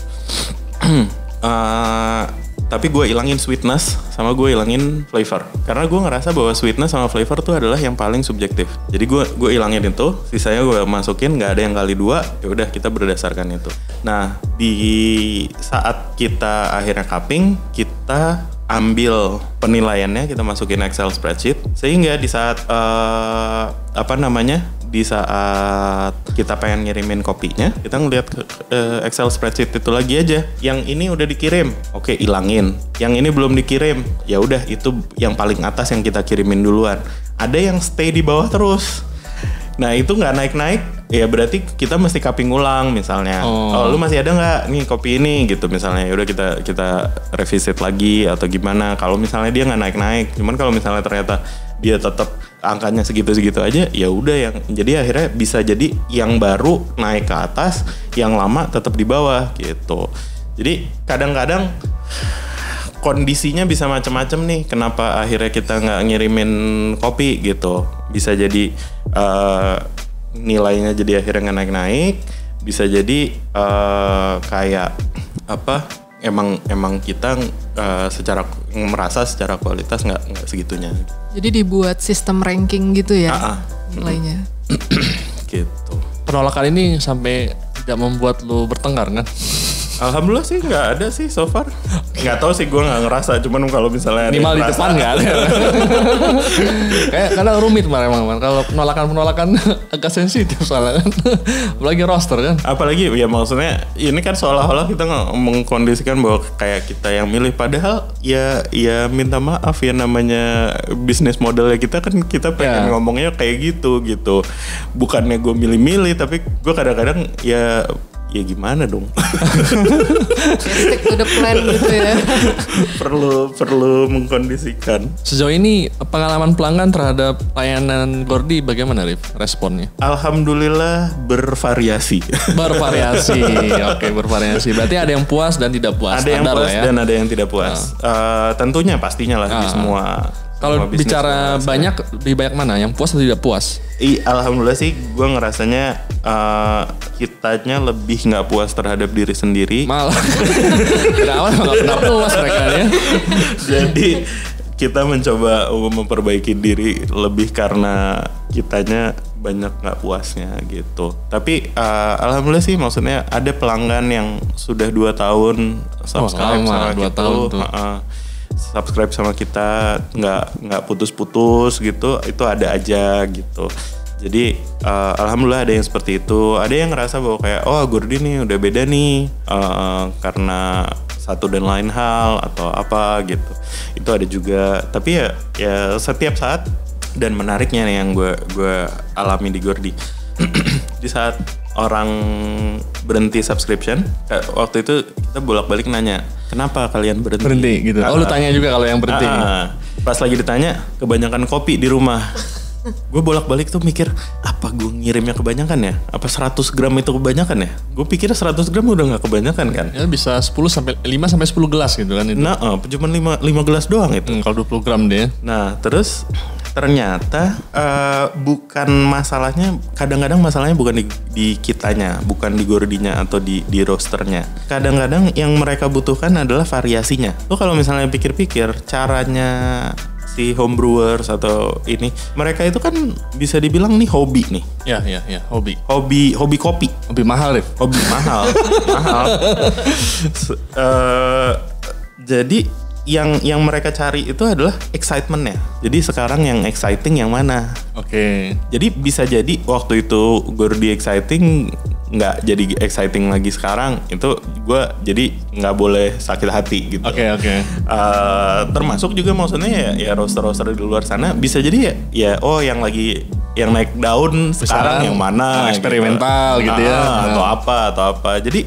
Tapi gue ilangin sweetness sama gue ilangin flavor, karena gue ngerasa bahwa sweetness sama flavor tuh adalah yang paling subjektif. Jadi gue ilangin itu, sisanya gue masukin, nggak ada yang kali 2. Ya udah kita berdasarkan itu. Nah di saat kita akhirnya cupping, kita ambil penilaiannya, kita masukin Excel spreadsheet, sehingga di saat di saat kita pengen ngirimin kopinya, kita ngeliat Excel spreadsheet itu lagi aja. Yang ini udah dikirim, oke ilangin. Yang ini belum dikirim, ya udah itu yang paling atas yang kita kirimin duluan. Ada yang stay di bawah terus. Nah itu nggak naik-naik, ya berarti kita mesti cupping ulang misalnya. Oh, lu masih ada nggak nih kopi ini gitu misalnya. Ya udah kita revisit lagi atau gimana. Kalau misalnya dia nggak naik-naik, cuman kalau misalnya ternyata dia tetap angkanya segitu-segitu aja, ya udah yang jadi akhirnya bisa jadi yang baru naik ke atas, yang lama tetap di bawah gitu. Jadi kadang-kadang kondisinya bisa macam-macam nih. Kenapa akhirnya kita nggak ngirimin kopi gitu? Bisa jadi nilainya jadi akhirnya nggak naik-naik. Bisa jadi kayak apa? Emang kita merasa secara kualitas nggak segitunya. Jadi dibuat sistem ranking gitu ya nilainya. Gitu. Penolakan ini sampai tidak membuat lu bertengkar kan? Alhamdulillah sih nggak ada sih so far. Nggak tahu sih, gue nggak ngerasa. Cuman kalau misalnya minimal di depan nggak ada. Kayak kadang rumit memang. Kalau penolakan agak sensitif soalnya kan. Apalagi roster kan. Apalagi ya maksudnya ini kan seolah-olah kita mengkondisikan bahwa kayak kita yang milih. Padahal ya minta maaf ya, namanya bisnis modelnya kita kan kita pengen ngomongnya kayak gitu. Bukannya gue milih-milih, tapi gue kadang-kadang ya gimana dong? Stick to the plan gitu ya. perlu mengkondisikan. Sejauh ini pengalaman pelanggan terhadap layanan Gordi bagaimana, Rif? Responnya? Alhamdulillah bervariasi. Oke, bervariasi. Berarti ada yang puas dan tidak puas. Ada yang puas ya? dan ada yang tidak puas. Tentunya pastinya lah di semua. Kalau bicara banyak, lebih banyak mana? Yang puas atau tidak puas? Alhamdulillah sih gue ngerasanya kitanya lebih gak puas terhadap diri sendiri. Malah dari awal gak pernah puas mereka ya. Jadi kita mencoba memperbaiki diri lebih karena kitanya banyak gak puasnya gitu. Tapi alhamdulillah sih, maksudnya ada pelanggan yang sudah 2 tahun subscribe sama 2 tahun tuh. Subscribe sama kita nggak putus-putus gitu, itu ada aja gitu. Jadi alhamdulillah ada yang seperti itu. Ada yang ngerasa bahwa kayak Gordi nih udah beda nih karena satu dan lain hal atau apa gitu. Itu ada juga. Tapi ya setiap saat, dan menariknya nih yang gue alami di Gordi. Di saat orang berhenti subscription, waktu itu kita bolak-balik nanya, kenapa kalian berhenti gitu. Lu tanya juga kalau yang berhenti. Pas lagi ditanya, kebanyakan kopi di rumah. Gue bolak-balik tuh mikir, apa gue ngirimnya kebanyakan ya? Apa 100 gram itu kebanyakan ya? Gue pikir 100 gram udah gak kebanyakan kan? Ya bisa 5 sampai 10 gelas gitu kan itu. Nah, cuma 5 gelas doang itu. Kalau 20 gram deh. Nah, terus ternyata bukan masalahnya, kadang-kadang masalahnya bukan di kitanya, bukan di Gordinya atau di roasternya. Kadang-kadang yang mereka butuhkan adalah variasinya. Lo kalau misalnya pikir-pikir caranya si homebrewers atau ini, mereka itu kan bisa dibilang nih hobi nih. Ya, hobi kopi. Hobi mahal, Rif. Hobi mahal. Jadi yang mereka cari itu adalah excitementnya. Jadi sekarang yang exciting yang mana? Oke. Jadi bisa jadi waktu itu Gordi exciting, nggak jadi exciting lagi sekarang. Itu gue jadi nggak boleh sakit hati gitu. Oke. Termasuk juga maksudnya ya roaster-roaster di luar sana bisa jadi ya yang naik daun sekarang yang mana? Eksperimental gitu ya. Atau apa. Jadi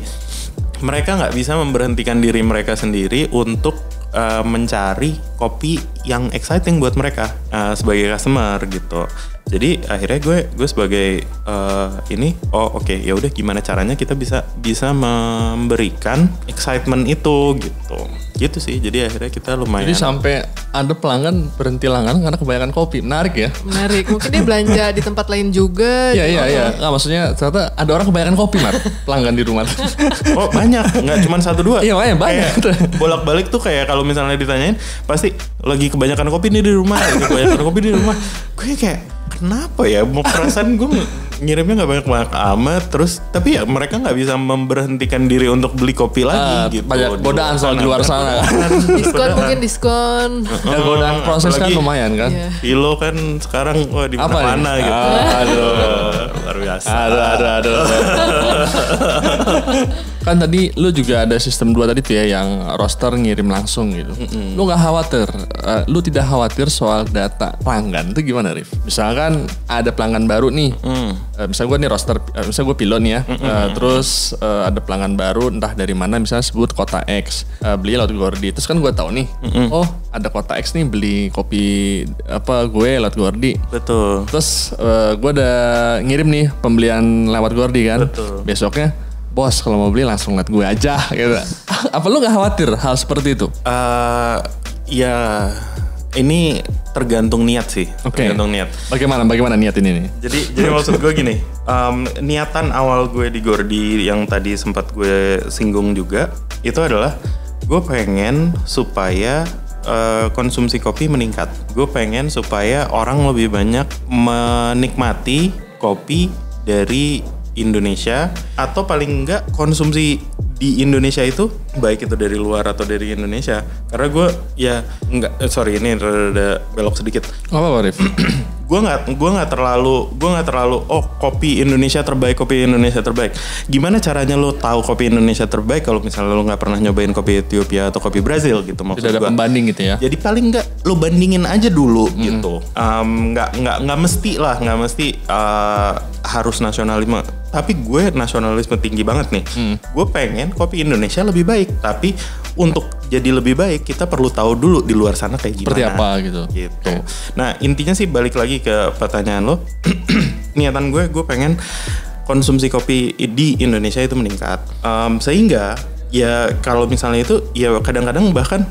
mereka nggak bisa memberhentikan diri mereka sendiri untuk mencari kopi yang exciting buat mereka sebagai customer gitu. Jadi akhirnya gue sebagai oke, ya udah gimana caranya kita bisa memberikan excitement itu gitu sih. Jadi akhirnya kita lumayan. Jadi sampai ada pelanggan berhenti langganan karena kebanyakan kopi. Menarik ya? Menarik. Mungkin dia belanja di tempat lain juga. Iya. Nggak, maksudnya ternyata ada orang kebanyakan kopi, Mar. Pelanggan di rumah. Oh banyak, nggak cuma 1-2. Iya banyak. Bolak-balik tuh kayak kalau misalnya ditanyain, pasti lagi kebanyakan kopi nih di rumah. Gue kayak, kenapa ya? Mau perasaan gue ngirimnya nggak banyak amat, terus tapi ya mereka nggak bisa memberhentikan diri untuk beli kopi lagi gitu. Banyak godaan soal di luar sana. Diskon. Ya, godaan proses kan lumayan kan. Iya. Kilo kan sekarang di mana gitu. Aduh. Luar biasa. Aduh. Kan tadi lu juga ada sistem 2 tadi tuh ya, yang roster ngirim langsung gitu. Lu nggak khawatir, lu tidak khawatir soal data pelanggan itu gimana, Rif? Misalkan ada pelanggan baru nih, misalnya gue nih roster, misalnya gue pilot nih ya, terus ada pelanggan baru entah dari mana, misalnya sebut kota X, beli lewat Gordi, terus kan gue tahu nih, oh ada kota X nih beli kopi gue lewat Gordi. Betul. Terus gue udah ngirim nih pembelian lewat Gordi kan. Betul. Besoknya, bos kalau mau beli langsung liat gue aja gitu. Apa lu gak khawatir hal seperti itu? Ya ini tergantung niat sih. Oke. Tergantung niat. Bagaimana niat ini nih? Jadi maksud gue gini, niatan awal gue di Gordi yang tadi sempat gue singgung juga, itu adalah gue pengen supaya konsumsi kopi meningkat. Gue pengen supaya orang lebih banyak menikmati kopi dari Indonesia, atau paling enggak konsumsi di Indonesia itu, baik itu dari luar atau dari Indonesia. Karena gue ya sorry ini rada belok sedikit. Apa Rif? gue nggak terlalu kopi Indonesia terbaik. Gimana caranya lo tahu kopi Indonesia terbaik kalau misalnya lo nggak pernah nyobain kopi Ethiopia atau kopi Brazil gitu, maksud Tidak ada pembanding gitu ya? Jadi paling nggak lo bandingin aja dulu gitu. Nggak mesti harus nasionalisme. Tapi gue nasionalisme tinggi banget nih. Gue pengen kopi Indonesia lebih baik, tapi untuk jadi lebih baik kita perlu tahu dulu di luar sana kayak gimana. Seperti apa gitu. Okay. Nah intinya sih balik lagi ke pertanyaan lo. Niatan gue pengen konsumsi kopi di Indonesia itu meningkat. Sehingga ya kalau misalnya itu ya kadang-kadang bahkan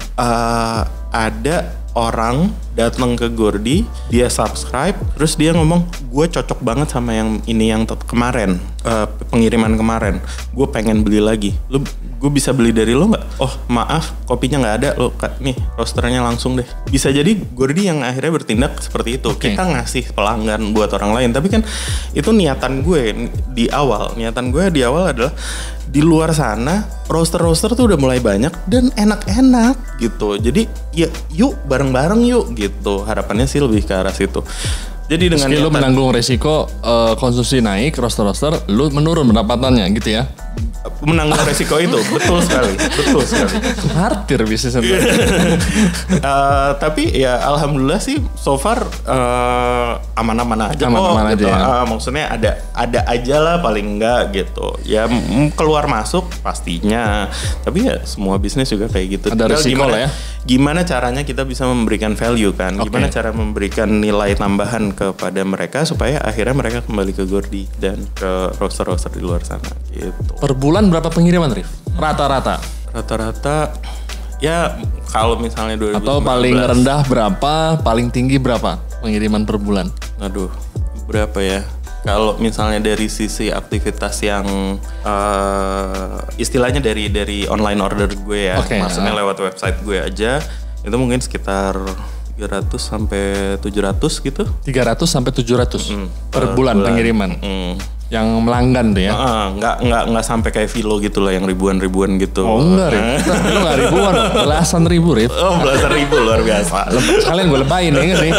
ada orang datang ke Gordi, dia subscribe, terus dia ngomong, gue cocok banget sama yang ini yang kemarin, pengiriman kemarin, gue pengen beli lagi. Gue bisa beli dari lo nggak? Oh maaf, kopinya nggak ada, lo nih rosternya langsung deh. Bisa jadi Gordi yang akhirnya bertindak seperti itu. Kita ngasih pelanggan buat orang lain, tapi kan itu niatan gue di awal. Niatan gue di awal adalah di luar sana roster tuh udah mulai banyak dan enak-enak gitu. Jadi ya yuk bareng-bareng yuk gitu. Harapannya sih lebih ke arah situ. Jadi dengan lu menanggung resiko konsumsi naik, roster lu menurun pendapatannya gitu ya. Menanggung resiko itu, betul sekali. Hartir bisnisnya. Tapi ya alhamdulillah sih so far aman-aman aja. Aman-aman gitu. aja. Ya. Maksudnya ada aja lah paling enggak gitu. Ya keluar masuk pastinya. Tapi ya semua bisnis juga kayak gitu. Ada resiko lah ya. Gimana caranya kita bisa memberikan value kan? Gimana cara memberikan nilai tambahan kepada mereka supaya akhirnya mereka kembali ke Gordi dan ke roster-roster di luar sana gitu. Per bulan berapa pengiriman, Rif? Rata-rata ya kalau misalnya 2019 atau paling rendah berapa, paling tinggi berapa pengiriman per bulan? Aduh, berapa ya? Kalau misalnya dari sisi aktivitas yang istilahnya dari online order gue ya, maksudnya lewat website gue aja, itu mungkin sekitar 300 sampai 700 gitu. 300 sampai 700 per bulan pengiriman. Yang melanggan tuh ya? Nggak sampai kayak Vilo gitu lah yang ribuan gitu. Oh enggak, Rif. Lu nggak ribuan, belasan ribu, Rif. Oh belasan ribu luar biasa. Sekalian gue lebayin ya nggak sih?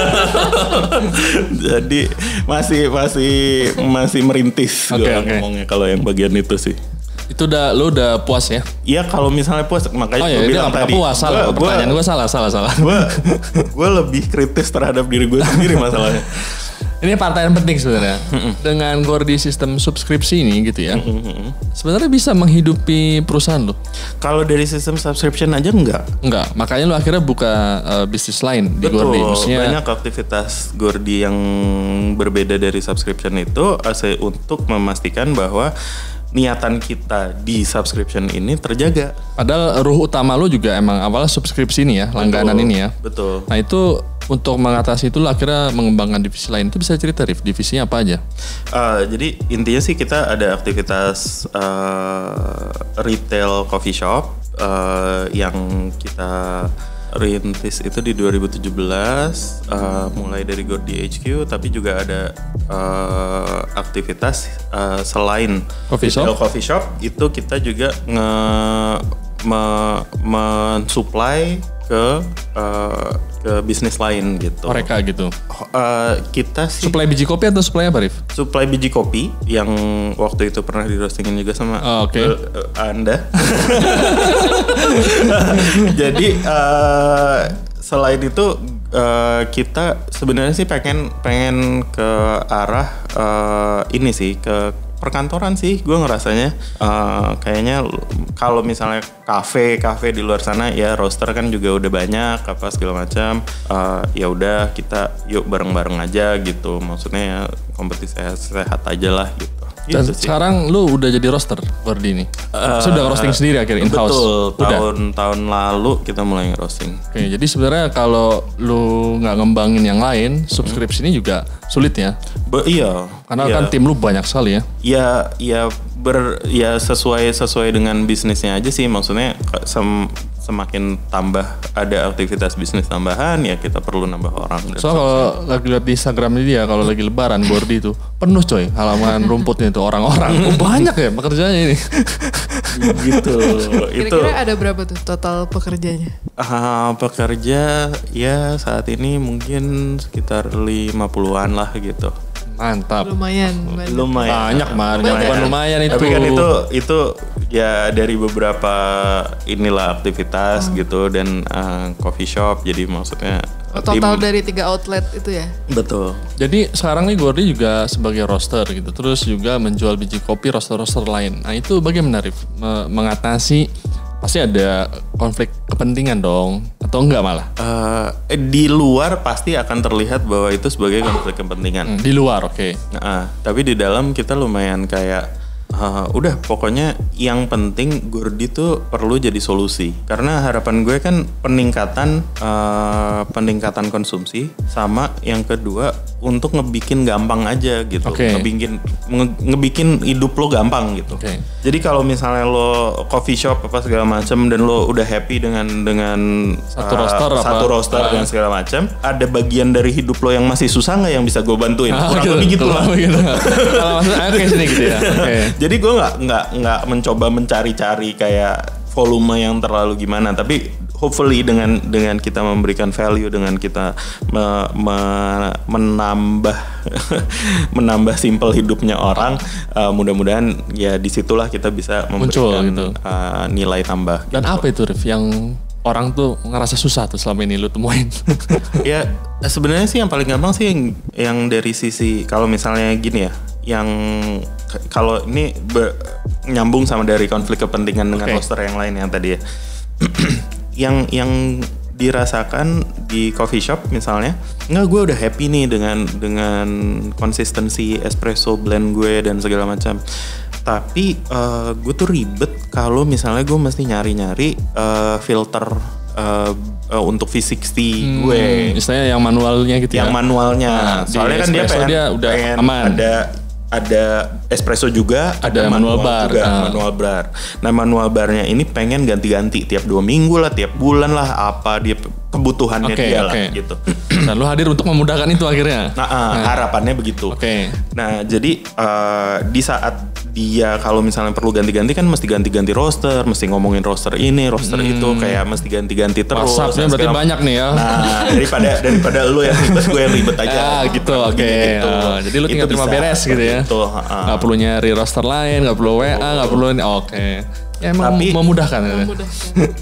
Jadi masih merintis gue ngomongnya kalau yang bagian itu sih. Itu lu udah puas ya? Iya kalau misalnya puas, makanya gue bilang tadi. Puas, salah. Pertanyaan gue salah. Gue lebih kritis terhadap diri gue sendiri masalahnya. Ini pertanyaan penting sebenarnya. Dengan Gordi sistem subskripsi ini gitu ya. Sebenarnya bisa menghidupi perusahaan lo. Kalau dari sistem subscription aja enggak. Makanya lo akhirnya buka bisnis lain di Gordi. Maksudnya banyak aktivitas Gordi yang berbeda dari subscription itu untuk memastikan bahwa niatan kita di subscription ini terjaga. Padahal ruh utama lo juga emang awalnya subskripsi ini ya, langganan ini ya. Betul. Nah itu untuk mengatasi itu akhirnya mengembangkan divisi lain. Itu bisa cerita, Rif, divisinya apa aja? Jadi intinya sih kita ada aktivitas retail coffee shop yang kita rintis itu di 2017 mulai dari Gordi HQ, tapi juga ada aktivitas selain coffee shop itu kita juga mensupply ke ke bisnis lain gitu. Mereka gitu. Kita sih Suplai biji kopi atau suplai apa, Rif? supply biji kopi yang waktu itu pernah di roastingin juga sama Oke. Anda. Jadi selain itu kita sebenarnya sih pengen ke arah ini sih, ke perkantoran sih. Gue ngerasanya kayaknya kalau misalnya kafe di luar sana ya roaster kan juga udah banyak apa segala macam. Ya udah kita yuk bareng-bareng aja gitu. Maksudnya ya kompetisi sehat aja lah gitu. Dan Gitu sih. sekarang lu udah jadi roaster, Gordy ini. Sudah roasting sendiri akhirnya in-house? Betul, tahun lalu kita mulai nge-roasting. Oke, jadi sebenarnya kalau lu nggak ngembangin yang lain, subscription ini juga sulit ya? Iya. Karena iya. kan tim lu banyak sekali ya. Ya sesuai dengan bisnisnya aja sih. Maksudnya semakin tambah ada aktivitas bisnis tambahan ya kita perlu nambah orang. Soalnya kalau lagi lihat di Instagram dia kalau lagi lebaran Gordy itu penuh coy halaman rumputnya itu orang-orang. Oh, banyak ya pekerjaannya ini. Gitu. Itu Kira-kira ada berapa tuh total pekerjanya? pekerja ya saat ini mungkin sekitar 50-an lah gitu. Mantap. Lumayan banyak. Banyak Mar, Banyak. bukan lumayan itu. Tapi kan itu ya dari beberapa inilah aktivitas gitu dan coffee shop jadi maksudnya Total dari 3 outlet itu ya? betul. Jadi sekarang nih Gordy juga sebagai roaster gitu, terus juga menjual biji kopi roaster-roaster lain. Nah itu bagaimana Rif? Mengatasi pasti ada konflik kepentingan dong, atau enggak malah? Di luar pasti akan terlihat bahwa itu sebagai konflik kepentingan. Di luar, oke. Tapi di dalam kita lumayan kayak udah pokoknya yang penting Gordy tuh perlu jadi solusi. Karena harapan gue kan peningkatan konsumsi sama yang kedua untuk ngebikin gampang aja gitu. Oke. Ngebikin hidup lo gampang gitu. Oke. Jadi kalau misalnya lo coffee shop apa segala macam dan lo udah happy dengan Satu roaster apa? satu roaster dan segala macam, ada bagian dari hidup lo yang masih susah nggak yang bisa gue bantuin? Kurang lebih gitu lah. Kalau maksudnya oke sini gitu ya. Oke. Jadi gue nggak mencoba mencari-cari kayak volume yang terlalu gimana, tapi hopefully dengan kita memberikan value, dengan kita menambah simple hidupnya orang, mudah-mudahan ya disitulah kita bisa memberikan gitu. Nilai tambah. Dan apa itu Rif yang orang tuh ngerasa susah tuh selama ini lu temuin? Ya sebenarnya sih yang paling gampang sih yang dari sisi kalau misalnya gini ya, yang kalau ini nyambung sama dari konflik kepentingan dengan roaster yang lain yang tadi ya. yang dirasakan di coffee shop misalnya, gue udah happy nih dengan konsistensi espresso blend gue dan segala macam. Tapi gue tuh ribet kalau misalnya gue mesti nyari-nyari filter untuk V60 gue. Istilahnya yang manualnya gitu Yang ya. manualnya. Soalnya kan dia pengen udah pengen aman. ada espresso juga, ada manual bar. juga, manual bar. Nah, manual barnya ini pengen ganti-ganti tiap 2 minggu lah, tiap bulan lah, apa dia kebutuhannya dia lah gitu. Nah, lu hadir untuk memudahkan itu akhirnya. Harapannya begitu. Oke. Nah, jadi di saat dia kalau misalnya perlu ganti-ganti kan mesti ganti-ganti roaster, mesti ngomongin roaster ini, roaster itu, kayak mesti ganti-ganti terus. WhatsApp-nya berarti banyak nih ya. Nah, daripada lu yang ribet, gue yang ribet aja. Gitu, oke. Gitu. Jadi lu tinggal Itu terima bisa, beres gitu ya. Gitu, Gak perlu nyari roster lain, gak perlu WA, gak perlu ini. Oke. Ya emang memudahkan.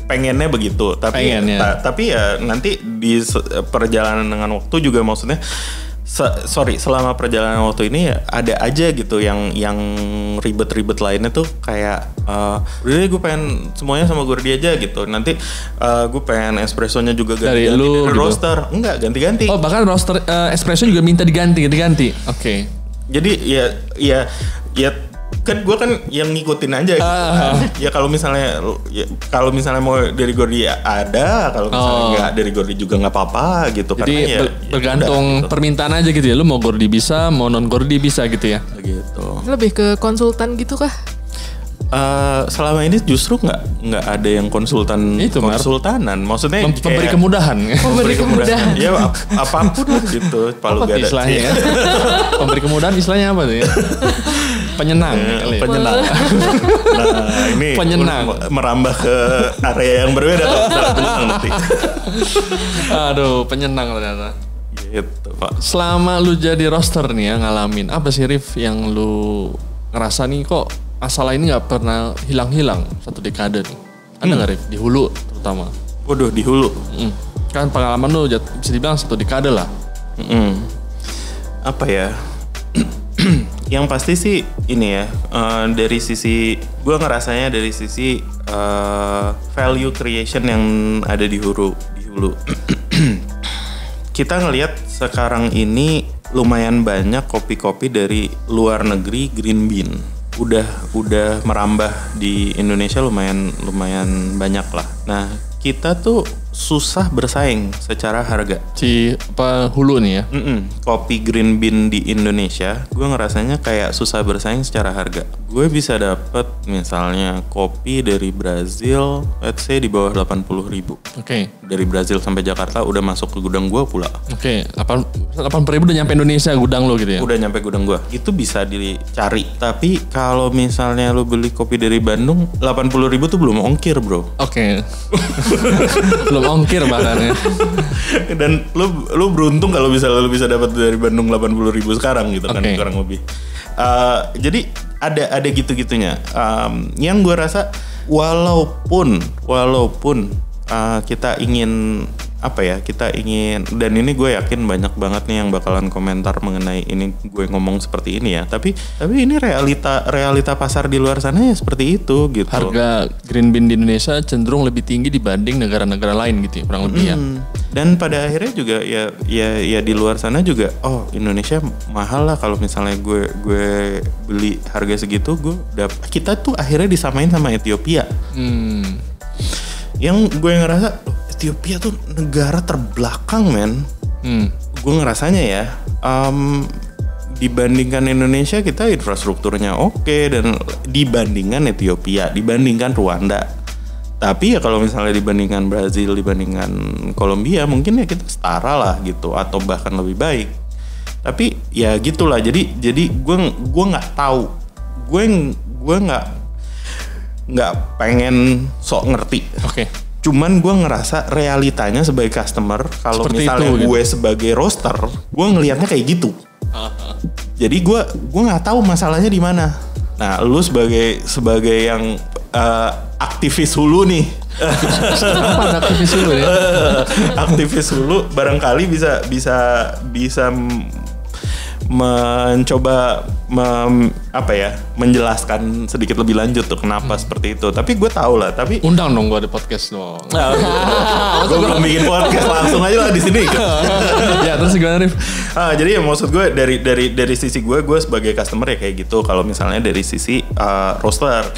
Pengennya begitu, tapi tapi ya nanti di perjalanan dengan waktu juga maksudnya selama perjalanan waktu ini ya ada aja gitu yang ribet-ribet lainnya tuh kayak udah gue pengen semuanya sama Gordy aja gitu. Nanti gue pengen espressonya juga ganti-ganti dari gitu. roaster. Enggak, ganti-ganti. Oh, bahkan roaster espresso juga minta diganti. Oke. Jadi ya kan gue kan yang ngikutin aja gitu. Ya kalau misalnya mau dari Gordy ada, kalau misalnya nggak dari Gordy juga nggak apa-apa gitu. Jadi karena bergantung gitu. permintaan aja gitu ya. Lu mau Gordy bisa, mau non Gordy bisa gitu ya. Gitu. Lebih ke konsultan gitu kah? Selama ini justru nggak ada yang konsultanan. Maksudnya memberi kemudahan. Memberi kemudahan. Ya apapun lah gitu. Palu Apa gada istilahnya ya? Memberi kemudahan istilahnya apa tuh ya? Penyenang. Kali ya? Penyenang. Nah ini Penyenang. merambah ke area yang berbeda. Nanti. Aduh, penyenang ternyata. Gitu Pak. Selama lu jadi roster nih ya ngalamin apa sih Rif yang lu ngerasa nih kok masalah ini nggak pernah hilang-hilang 1 dekade nih? Ada nggak Rif di hulu terutama? Waduh di hulu. Kan pengalaman lu bisa dibilang 1 dekade lah. Apa ya? Yang pasti sih ini ya, dari sisi gue ngerasanya dari sisi value creation yang ada di hulu. Kita ngelihat sekarang ini lumayan banyak kopi-kopi dari luar negeri green bean. Udah merambah di Indonesia lumayan banyak lah. Nah, kita tuh susah bersaing secara harga. Hulu nih ya. Kopi green bean di Indonesia, gue ngerasanya kayak susah bersaing secara harga. Gue bisa dapet misalnya kopi dari Brazil, let's say di bawah 80.000. Oke. Dari Brazil sampai Jakarta udah masuk ke gudang gue pula. Oke. 80.000 udah nyampe Indonesia gudang lo gitu ya? Udah nyampe gudang gue. Itu bisa dicari. Tapi kalau misalnya lo beli kopi dari Bandung, 80.000 tuh belum ongkir bro. Oke. Belum ongkir bahkan ya. Dan lu beruntung kalau bisa dapat dari Bandung 80.000 sekarang gitu kan, kurang lebih. Jadi ada gitu-gitunya. Yang gue rasa walaupun kita ingin dan ini gue yakin banyak banget nih yang bakalan komentar mengenai ini gue ngomong seperti ini ya, tapi ini realita pasar di luar sana ya seperti itu gitu. Harga green bean di Indonesia cenderung lebih tinggi dibanding negara-negara lain gitu ya, kurang lebih ya. Dan pada akhirnya juga ya di luar sana juga Indonesia mahal lah kalau misalnya gue beli harga segitu kita tuh akhirnya disamain sama Ethiopia. Yang gue ngerasa Ethiopia tuh negara terbelakang men. Gue ngerasanya ya dibandingkan Indonesia kita infrastrukturnya oke, dan dibandingkan Ethiopia, dibandingkan Rwanda. Tapi ya kalau misalnya dibandingkan Brazil, dibandingkan Kolombia, mungkin ya kita setara lah gitu, atau bahkan lebih baik. Tapi ya gitulah. Jadi gue nggak tahu. Gue nggak pengen sok ngerti. Oke. Cuman gue ngerasa realitanya sebagai customer, kalau misalnya itu, gue sebagai roaster, gue ngelihatnya kayak gitu. Jadi gue nggak tahu masalahnya di mana. Nah, lu sebagai yang aktivis hulu nih. Apa ada aktivis hulu ya? Aktivis hulu barangkali bisa mencoba menjelaskan sedikit lebih lanjut tuh kenapa seperti itu. Tapi gue tahu lah. Tapi undang dong gue ada podcast dong. Gue belum bikin podcast, langsung aja lah di sini. Ya terus gimana Rif? Jadi ya maksud gue dari sisi gue sebagai customer ya kayak gitu. Kalau misalnya dari sisi roaster,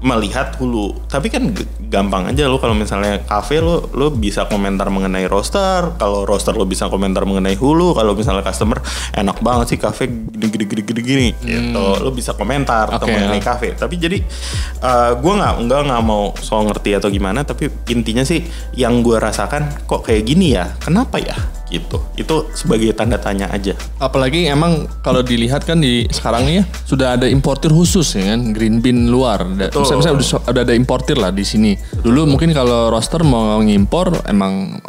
melihat hulu. Tapi kan gampang aja lo kalau misalnya kafe lo bisa komentar mengenai roaster. Kalau roaster lo bisa komentar mengenai hulu. Kalau misalnya customer enak banget sih kafe gini gitu, lo bisa komentar atau mengenai kafe. Tapi jadi gue nggak mau soal ngerti atau gimana, tapi intinya sih yang gue rasakan kok kayak gini ya, kenapa ya gitu. Itu sebagai tanda tanya aja. Apalagi emang kalau dilihat kan di sekarang ini ya sudah ada importir khusus ya kan, green bean luar. Misalnya udah ada importir lah di sini. Dulu mungkin kalau roaster mau ngimpor emang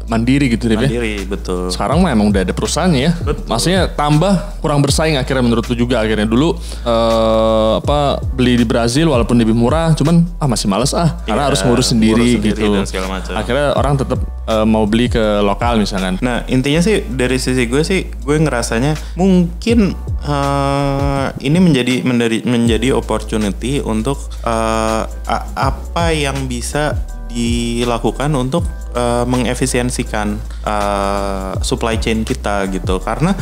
mandiri gitu deh. Mandiri, betul. Sekarang mah emang udah ada perusahaannya ya. Betul. Maksudnya tambah kurang bersaing akhirnya menurutku juga akhirnya. Dulu beli di Brazil walaupun lebih murah, cuman masih males karena harus ngurus sendiri gitu. Dan segala macam. Akhirnya orang tetap mau beli ke lokal misalkan. Nah intinya sih dari sisi gue ngerasanya mungkin ini menjadi opportunity untuk apa yang bisa dilakukan untuk mengefisiensikan supply chain kita gitu. Karena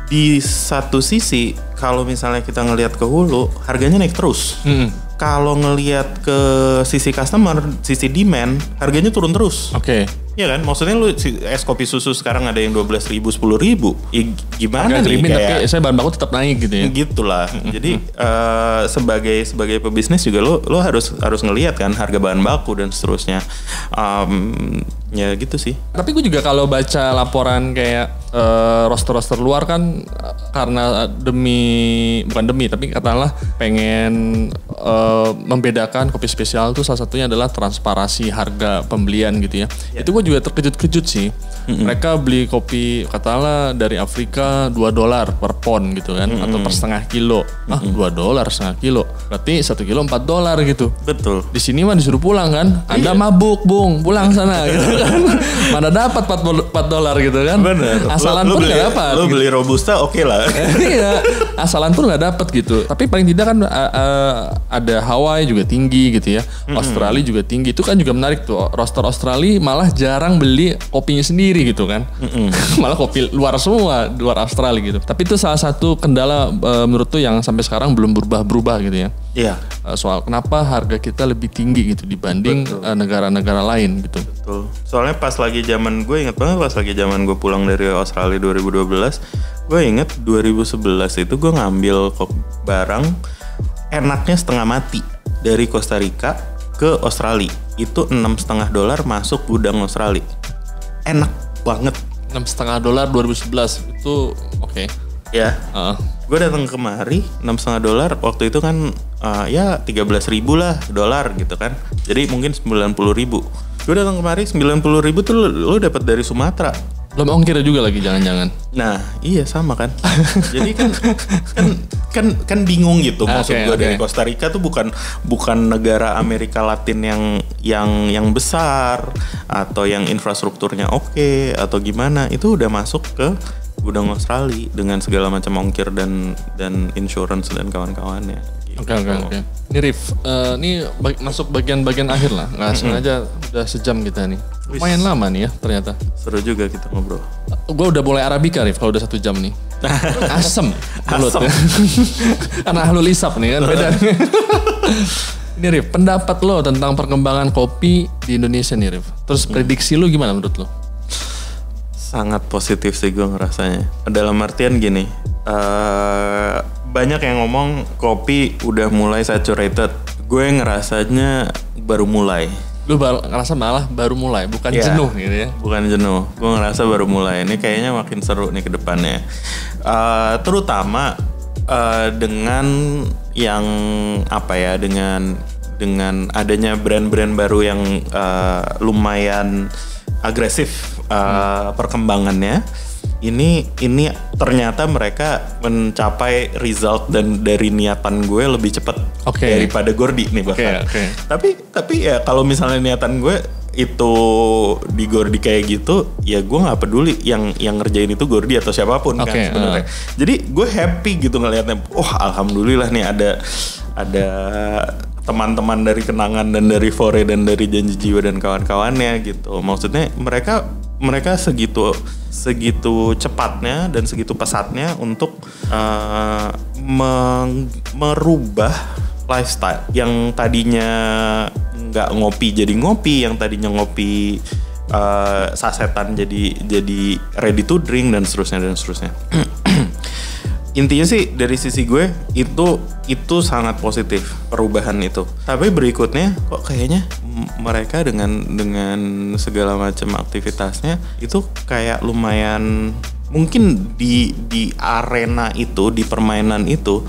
di satu sisi kalau misalnya kita ngelihat ke hulu harganya naik terus. Kalau ngelihat ke sisi customer, sisi demand, harganya turun terus. Oke. Iya kan, maksudnya lu es kopi susu sekarang ada yang 12.000, 10.000. Gimana agak nih? Kayak, tapi saya bahan baku tetap naik gitu ya. Gitulah. Jadi sebagai pebisnis juga lo harus ngelihat kan harga bahan baku dan seterusnya. Ya gitu sih. Tapi gue juga kalau baca laporan kayak roster-roster luar kan karena tapi katakanlah pengen membedakan kopi spesial tuh salah satunya adalah transparansi harga pembelian gitu ya. Itu gue juga terkejut-kejut sih. Mereka beli kopi katakanlah dari Afrika $2 per pon gitu kan atau per setengah kilo. $2 setengah kilo. Berarti 1 kilo $4 gitu. Betul. Di sini mah disuruh pulang kan. Anda mabuk, Bung. Pulang sana gitu kan. Mana dapat $4 gitu kan. Bener. Asalan pun nggak dapat. Lo beli Robusta oke lah. Iya, asalan pun nggak dapat gitu. Tapi paling tidak kan ada Hawaii juga tinggi gitu ya. Australia juga tinggi. Itu kan juga menarik tuh. Roster Australia malah jarang beli kopinya sendiri gitu kan. Malah kopi luar semua, luar Australia gitu. Tapi itu salah satu kendala menurut tuh yang sampai sekarang belum berubah gitu ya. Iya. Soal kenapa harga kita lebih tinggi gitu dibanding negara-negara lain gitu. Betul. Soalnya pas lagi zaman gue inget banget pas lagi zaman gue pulang dari Australia 2012, gue inget 2011 itu gue ngambil barang enaknya setengah mati dari Costa Rica ke Australia. Itu $6,5 masuk gudang Australia. Enak banget. $6,5 2011 itu oke. Ya. Gue datang kemari $6,5 waktu itu kan ya 13.000 lah dolar gitu kan. Jadi mungkin 90.000. Gue datang kemari 90.000 tuh lo dapat dari Sumatera. Belum ongkir juga lagi jangan-jangan. Nah iya sama kan. Jadi kan bingung gitu. Maksud gue dari Costa Rica tuh bukan negara Amerika Latin yang besar atau yang infrastrukturnya oke atau gimana. Itu udah masuk ke gudang Australia dengan segala macam ongkir dan insurance dan kawan-kawannya. Gitu. Oke. Ini Rif, ini masuk bagian-bagian akhir lah. Nggak sengaja udah sejam kita nih. Lumayan lama nih ya ternyata. Seru juga kita ngobrol. Gue udah mulai Arabica Rif kalau udah 1 jam nih. Asem mulut ya. Karena ahlul isap nih kan beda. Ini Rif, pendapat lo tentang perkembangan kopi di Indonesia nih Rif. Terus prediksi lo gimana menurut lo? Sangat positif sih gue ngerasanya. Dalam artian gini, banyak yang ngomong kopi udah mulai saturated. Gue ngerasanya baru mulai. Lu ngerasa malah baru mulai, bukan jenuh gitu ya? Bukan jenuh, gue ngerasa baru mulai. Ini kayaknya makin seru nih ke depannya. Terutama dengan yang apa ya, dengan adanya brand-brand baru yang lumayan agresif perkembangannya. Ini ternyata mereka mencapai result dan dari niatan gue lebih cepat daripada Gordi nih bahkan. Tapi ya kalau misalnya niatan gue itu di Gordi kayak gitu, ya gue nggak peduli yang ngerjain itu Gordi atau siapapun kan sebenarnya. Jadi gue happy gitu ngelihatnya. Alhamdulillah nih ada teman-teman dari Kenangan dan dari Fore dan dari Janji Jiwa dan kawan-kawannya gitu. Maksudnya mereka segitu cepatnya dan segitu pesatnya untuk merubah lifestyle yang tadinya nggak ngopi jadi ngopi, yang tadinya ngopi sasetan jadi ready to drink dan seterusnya. Intinya sih dari sisi gue itu sangat positif perubahan itu. Tapi berikutnya kok kayaknya mereka dengan segala macam aktivitasnya itu kayak lumayan mungkin di arena itu, di permainan itu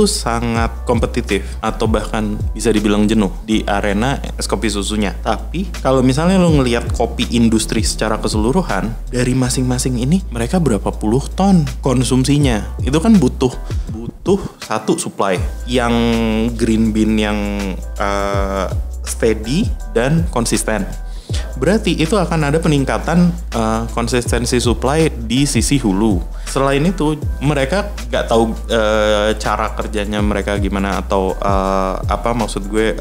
sangat kompetitif atau bahkan bisa dibilang jenuh di arena es kopi susunya. Tapi kalau misalnya lo ngelihat kopi industri secara keseluruhan, dari masing-masing ini mereka berapa puluh ton konsumsinya. Itu kan butuh satu supply yang green bean yang steady dan konsisten. Berarti itu akan ada peningkatan konsistensi supply di sisi hulu. Selain itu mereka nggak tahu cara kerjanya mereka gimana atau maksud gue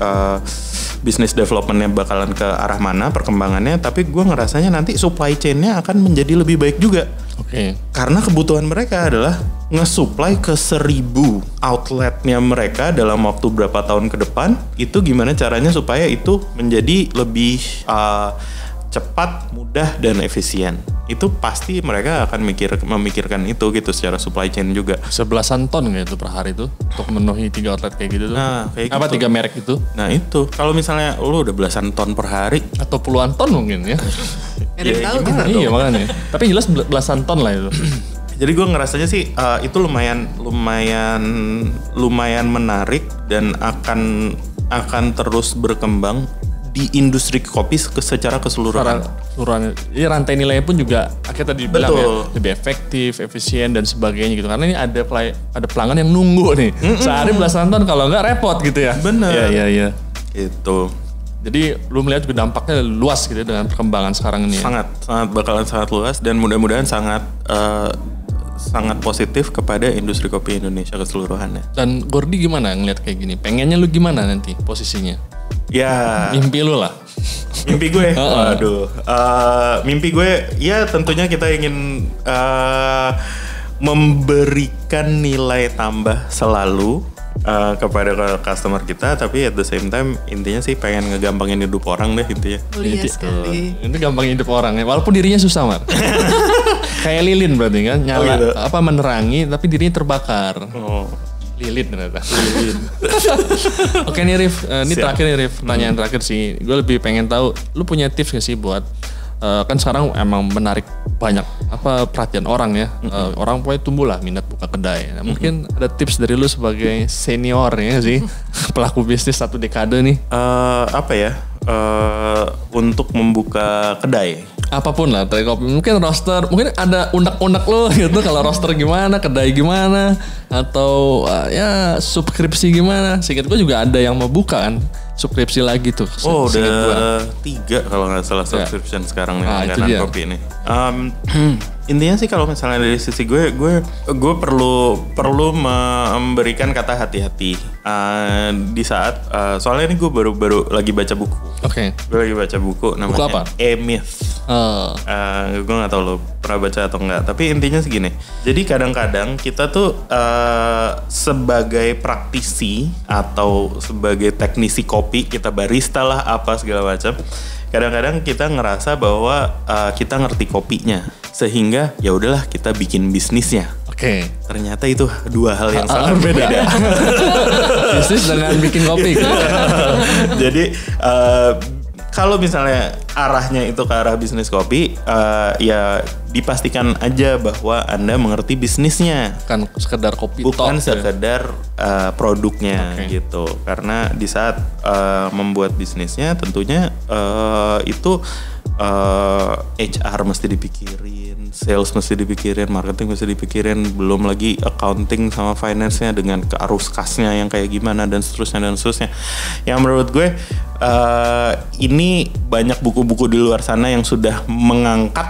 bisnis developmentnya bakalan ke arah mana perkembangannya. Tapi gue ngerasanya nanti supply chainnya akan menjadi lebih baik juga. Karena kebutuhan mereka adalah nge-supply ke 1.000 outletnya mereka dalam waktu berapa tahun ke depan. Itu gimana caranya supaya itu menjadi lebih cepat, mudah, dan efisien. Itu pasti mereka akan memikirkan itu gitu secara supply chain juga. 11 ton gitu per hari tuh untuk memenuhi 3 outlet kayak gitu tuh. Nah, kayak apa gitu. 3 merek itu? Nah itu, kalau misalnya lu udah belasan ton per hari, Atau puluhan ton mungkin ya. Ada yang tahu gimana gitu. Iya makanya. Tapi jelas belasan ton lah itu. jadi gue ngerasanya sih itu lumayan menarik dan akan terus berkembang di industri kopi secara keseluruhan. Ya rantai nilai pun juga akhirnya tadi bilang ya Betul. lebih efektif, efisien dan sebagainya gitu. Karena ini ada pelanggan yang nunggu nih. Sehari belasan ton kalau enggak repot gitu ya. Bener. Iya. Itu Jadi lu melihat juga dampaknya luas gitu ya dengan perkembangan sekarang ini. Ya? bakalan sangat luas dan mudah-mudahan sangat positif kepada industri kopi Indonesia keseluruhannya. Dan Gordy gimana ngeliat kayak gini? Pengennya lu gimana nanti posisinya? Ya, Mimpi lu lah. mimpi gue, waduh, mimpi gue, ya tentunya kita ingin memberikan nilai tambah selalu kepada customer kita, tapi at the same time intinya sih pengen ngegampangin hidup orang deh intinya. Mulia sekali. Ini gampang hidup orang ya, walaupun dirinya susah Mar. Kayak lilin berarti kan, nyala gitu. menerangi tapi dirinya terbakar. Oh. Lilin ternyata. Oke nih Rif, ini Siap. terakhir nih Rif, pertanyaan terakhir sih. Gue lebih pengen tahu, lu punya tips gak sih buat kan sekarang emang menarik banyak perhatian orang ya. Orang pokoknya tumbuh lah minat buka kedai. Nah, mungkin ada tips dari lu sebagai senior ya sih, pelaku bisnis 1 dekade nih. Untuk membuka kedai. Apapun lah, dari kopi, mungkin roster, mungkin ada unek-unek lo gitu, kalau roster gimana, kedai gimana, atau ya subskripsi gimana. Seingat gue juga ada yang mau buka kan, subskripsi lagi tuh. Oh seingat gua. udah 3 kalau nggak salah subscription sekarang nih itu langganan dia. kopi ini. Intinya sih kalau misalnya dari sisi gue perlu memberikan kata hati-hati di saat soalnya ini gue baru lagi baca buku. Oke. Gue lagi baca buku namanya apa? E-Myth. Gue gak tahu lo pernah baca atau enggak. Tapi intinya segini. Jadi kadang-kadang kita tuh sebagai praktisi atau sebagai teknisi kopi, kita barista lah apa segala macam. Kadang-kadang kita ngerasa bahwa kita ngerti kopinya, sehingga ya udahlah kita bikin bisnisnya. Oke. Ternyata itu 2 hal yang sangat Berbeda. berbeda. Bisnis dengan bikin kopi. Jadi kalau misalnya arahnya itu ke arah bisnis kopi, ya dipastikan aja bahwa Anda mengerti bisnisnya. Kan sekedar kopi Bukan talk, ya. sekedar produknya Oke. gitu. Karena di saat membuat bisnisnya tentunya itu HR mesti dipikirin, sales mesti dipikirin, marketing mesti dipikirin, belum lagi accounting sama finance-nya dengan arus kasnya yang kayak gimana dan seterusnya. Yang menurut gue ini banyak buku-buku di luar sana yang sudah mengangkat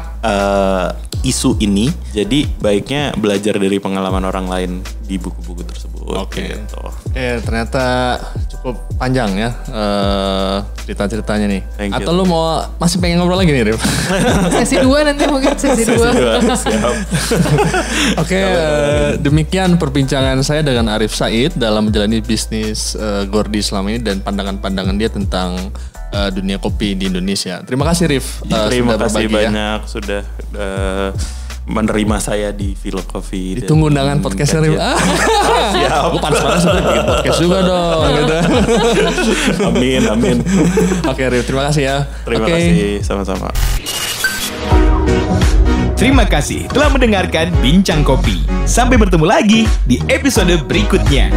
isu ini. Jadi baiknya belajar dari pengalaman orang lain di buku-buku tersebut. Oke. Gitu. Ternyata cukup panjang ya cerita-ceritanya nih. Thank you. Atau lu mau masih pengen ngobrol lagi nih, Rif? Sesi 2 nanti mungkin sesi 2. Siap. Oke, demikian perbincangan saya dengan Arif Said dalam menjalani bisnis Gordy selama ini dan pandangan-pandangan dia tentang dunia kopi di Indonesia. Terima kasih Rif. Terima sudah kasih berbagi, ya. banyak sudah menerima saya di Philo Coffee. Ditunggu undangan podcastnya Rif. Siap. Aku panas-panas udah bikin podcast juga dong. Gitu. Amin. Oke Rif, terima kasih ya. Terima Oke. kasih, sama-sama. Terima kasih telah mendengarkan Bincang Kopi. Sampai bertemu lagi di episode berikutnya.